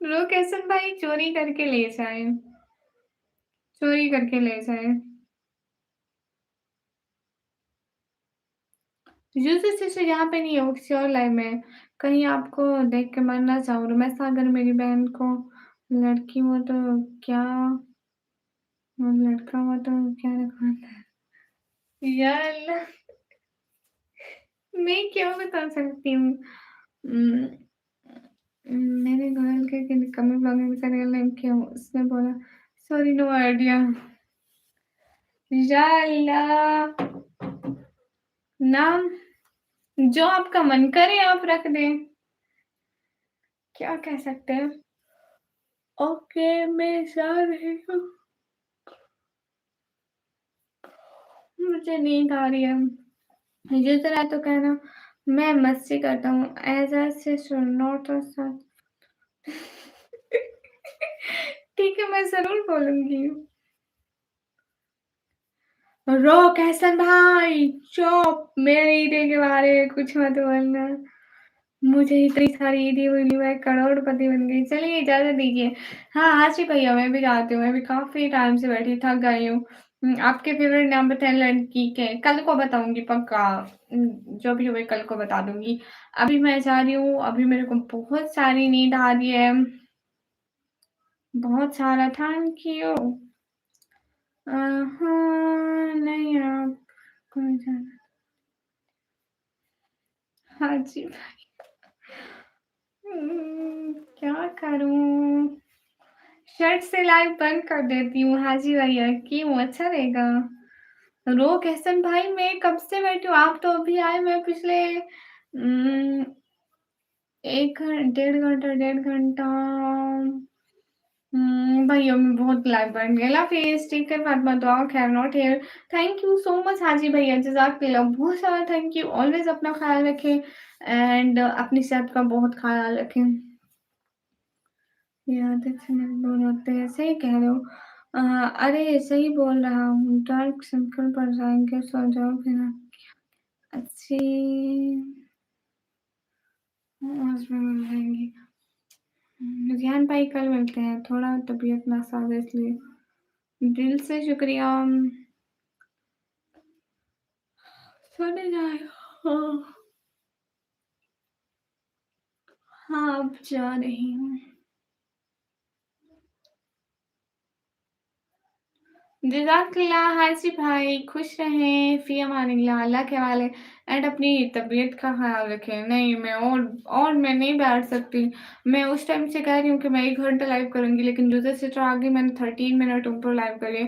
Speaker 1: लोकेशन भाई चोरी करके ले जाए। चोरी करके ले जाए। यूजुअली से यहाँ पे नहीं है, वो किसी और लाइव में है। कहीं आपको देख के मन ना चाहो, मैं अगर मेरी बहन को लड़की हो तो क्या, और लड़का हुआ तो क्या रखा था? यार अल्लाह, मैं क्यों बता सकती हूँ? उम, मेरे घर के कमिंग ब्लॉगिंग का रियल नेम क्या हो? उसने बोला सॉरी नो आइडिया। या अल्लाह! नाम जो आपका मन करे आप रख दें, क्या कह सकते हैं? ओके, मैं जा रही हूँ, मुझे नींद आ रही है। जिस तरह तो कहना मैं मस्ती करता हूँ, ऐसा से सुनो तो सच। ठीक है, मैं ज़रूर बोलूँगी। रोक एहसन भाई, चुप! मेरे ईदे के बारे में कुछ मत बोलना। मुझे इतनी सारी ईदी मिली, मैं करोड़पति बन गई। चलिए इजाज़त दीजिए। हाँ, हाँ जी भैया, मैं भी जाती हूँ, मैं भी काफ़ी टाइम से बैठी, थक गई हूँ। आपके फ़ेवरेट नाम बताएँ लड़की के? कल को बताऊँगी पक्का। जो भी हुए कल को बता दूँगी। अभी मैं जा रही हूँ, अभी मेरे को बहुत सारी नींद आ रही है, बहुत सारा थैंक यू। हाँ, नहीं आपको जाना। हाँ जी। क्या करूँ? शर्ट से लाइव बंद कर देती हूँ। हाँ जी भैया, क्यों अच्छा रहेगा? रोक एहसन भाई, मैं कब से बैठी हूँ, आप तो अभी आए, मैं पिछले 1 डेढ़ घंटा भैया मैं बहुत लाइव बन गई। अल्लाह हाफ़िज़, टेक केयर, फातिमा दुआ, खैर not here. Thank you so much हाजी भैया, जज़ाकल्लाह, बहुत सारा थैंक यू। ऑलवेज़ अपना ख़्याल रखें एंड अपनी सेहत का बहुत ख़्याल रखें। ये आदत से मजबूर होते हैं, सही कह रहे हो। अरे सही बोल रहा हूँ, डार्क सर्कल पड़ जाएँगे, सो जाओ फिर आप। अच्छी आज में मिल जाएँगी। रिहान भाई कल मिलते हैं, थोड़ा तबीयत नासाज़ है इसलिए। दिल से शुक्रिया। सोने जाए। हाँ, हाँ, अब जा रही हूँ। जज़ाकल्लाह हाजी भाई, खुश रहें, फ़ी अमानिल्लाह, अल्लाह के हवाले एंड अपनी तबीयत का ख़्याल रखें। नहीं, मैं और मैं नहीं बैठ सकती। मैं उस टाइम से कह रही हूँ कि मैं 1 घंटा लाइव करूँगी, लेकिन जूते सिस्टर आ गई, मैंने 13 मिनट ऊपर लाइव करी।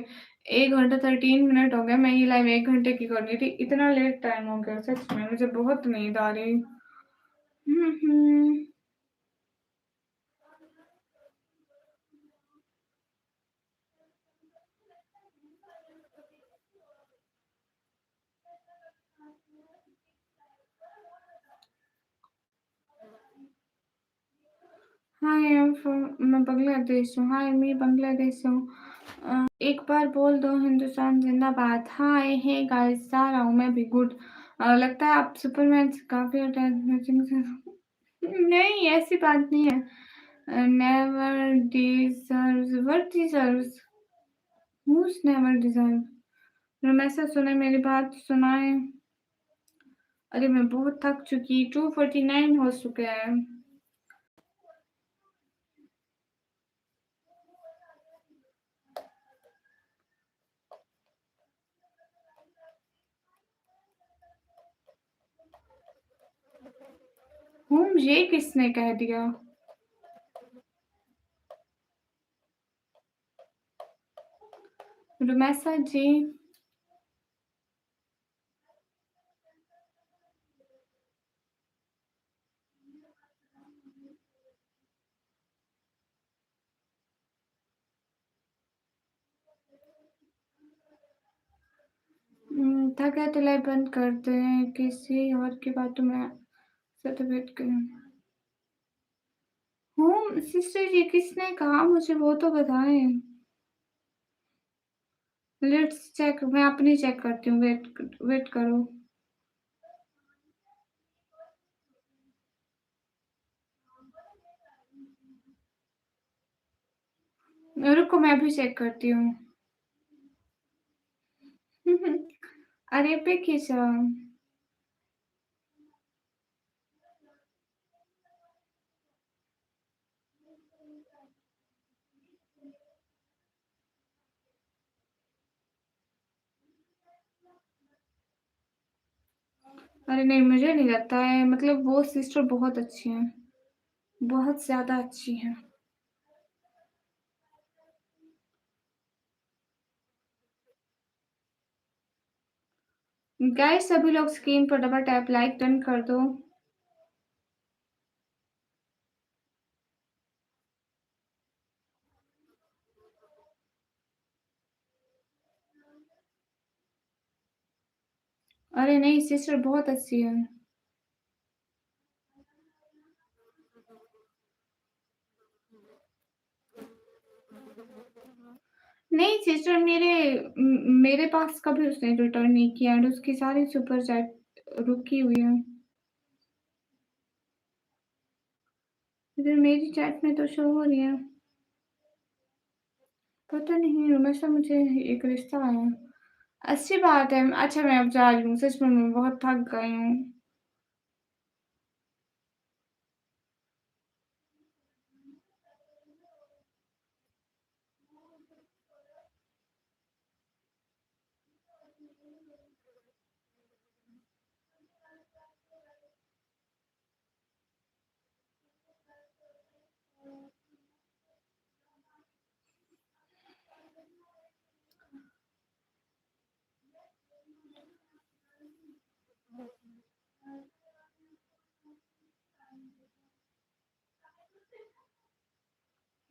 Speaker 1: 1 घंटा 13 मिनट हो गए, मैं ये लाइव 1 घंटे की कर रही थी। इतना लेट टाइम हो गया, सच में मुझे बहुत नींद आ रही। हुँ। हाय, आई एम फ्रॉम मैं बांग्लादेश हूँ। हाय, मैं बांग्लादेश हूँ। एक बार बोल दो हिंदुस्तान जिंदाबाद। हाय, हे गाइस, जा रहा हूँ मैं भी गुड। लगता है आप सुपरमैन से काफ़ी अटैचमेंट से। नहीं, ऐसी बात नहीं है। Never deserves what deserves? Whose never deserve? Message सुने, मेरी बात सुनाएँ। अरे मैं बहुत थक चुकी, 2:49 हो चुके हैं। ये किसने कह दिया? रुमैसा जी। थक गए तो लाइव बंद कर दें, किसी और की बातों में सतबियत करें। होम सिस्टर जी किसने कहा मुझे वो तो बताएं। लेट्स चेक, मैं अपनी चेक करती हूँ, वेट करो। रुको मैं भी चेक करती हूँ। अरेबिक ही सा अरे नहीं, मुझे नहीं लगता है मतलब वो सिस्टर बहुत अच्छी हैं, बहुत ज़्यादा अच्छी हैं। गाइस सभी लोग स्क्रीन पर डबल टैप लाइक डन कर दो। अरे नहीं, सिस्टर बहुत अच्छी है। नहीं सिस्टर मेरे पास कभी उसने रिटर्न नहीं किया एंड उसकी सारी सुपर चैट रुकी हुई है। इधर मेरी चैट में तो शो हो रही है। पता नहीं हमेशा मुझे एक रिश्ता आया। अच्छी बात है। अच्छा मैं अब जा रही हूँ, सच में मैं बहुत थक गई हूँ।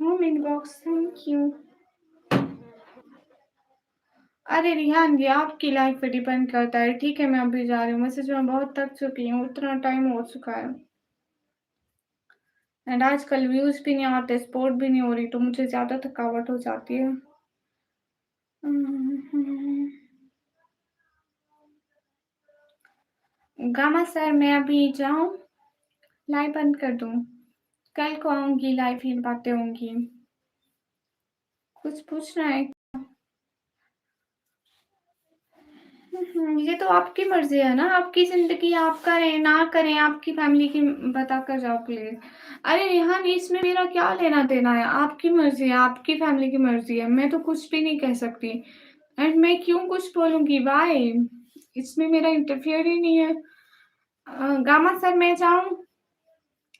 Speaker 1: Home inbox thank you. अरे रिहान ये आपकी लाइफ पे डिपेंड करता है। ठीक है मैं अभी जा रही हूँ, मैं सच में बहुत थक चुकी हूँ, इतना टाइम हो चुका है। एंड आजकल व्यूज भी नहीं आते, सपोर्ट भी नहीं हो रही, तो मुझे ज्यादा थकावट हो जाती है। गामा सर मैं अभी जाऊं, लाइव बंद कर दूं? कल को आऊंगी, लाइव ही बातें होंगी। कुछ पूछना है? ये तो आपकी मर्जी है ना, आपकी जिंदगी, आप करें ना करें, आपकी फैमिली की बता कर जाओ प्लीज। अरे रेहान इसमें मेरा क्या लेना देना है, आपकी मर्जी है, आपकी फैमिली की मर्जी है, मैं तो कुछ भी नहीं कह सकती। एंड मैं क्यों कुछ बोलूंगी, बाय। इसमें मेरा इंटरफियर ही नहीं है। गामा सर मैं जाऊं?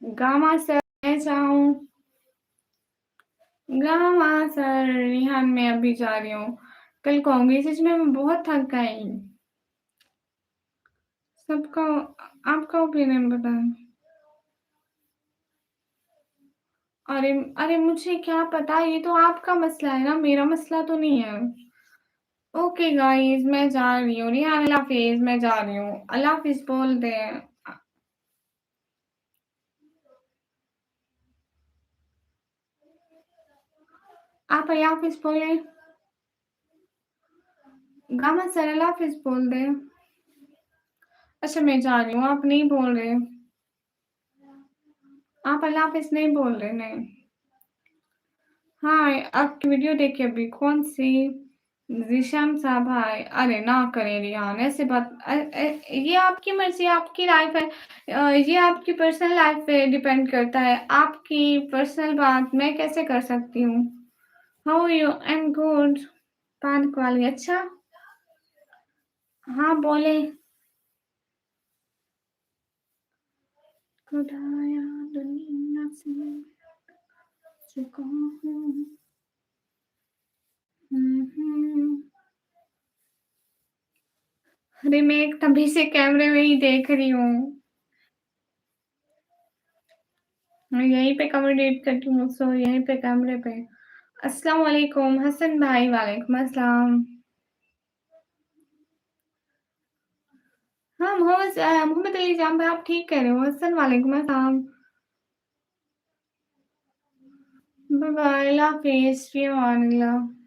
Speaker 1: गामा सर मैं जाऊं? गामा सर रेहान मैं अभी जा रही हूँ, कल को आऊंगी, सच में मैं बहुत थक गई। सबका आपका ओपिनियन बताएं। अरे अरे मुझे क्या पता, ये तो आपका मसला है ना, मेरा मसला तो नहीं है। ओके गाइस मैं जा रही हूँ, रिहान अल्लाह हाफिज, मैं जा रही हूँ, अल्लाह हाफिज बोल दे। आप अल्लाह हाफिज बोले। गामा सर अल्लाह हाफिज बोल दे। अच्छा मैं जा रही हूँ, आप नहीं बोल रहे। आप अल्लाह हाफिज नहीं बोल रहे, नहीं। हाँ आपकी वीडियो देखी अभी, कौन सी? ज़ीशान साहब हाय, अरे ना करें रिहान ऐसे बात। ये आपकी मर्जी, आपकी लाइफ है। ये आपकी पर्सनल लाइफ पे डिपेंड करता है, आपकी पर्सनल बात मैं कैसे कर सकती हूँ। How you? I am good. पान वाली, अच्छा। हाँ बोले। खुदाया दुनिया से चुका हूँ। हम्म। अरे मैं एक तभी से कैमरे में ही देख रही हूँ, मैं यहीं पे कमेंट करती हूँ, सो यहीं पे कैमरे पे। अस्सलाम वालेकुम हसन भाई, वालेकुम अस्सलाम। हाँ मोहम्मद अली जान भाई, आप ठीक कह रहे हो, हसन वालेकुम अस्सलाम। बाय बाय, अल्लाह हाफिज, फी अमान अल्लाह।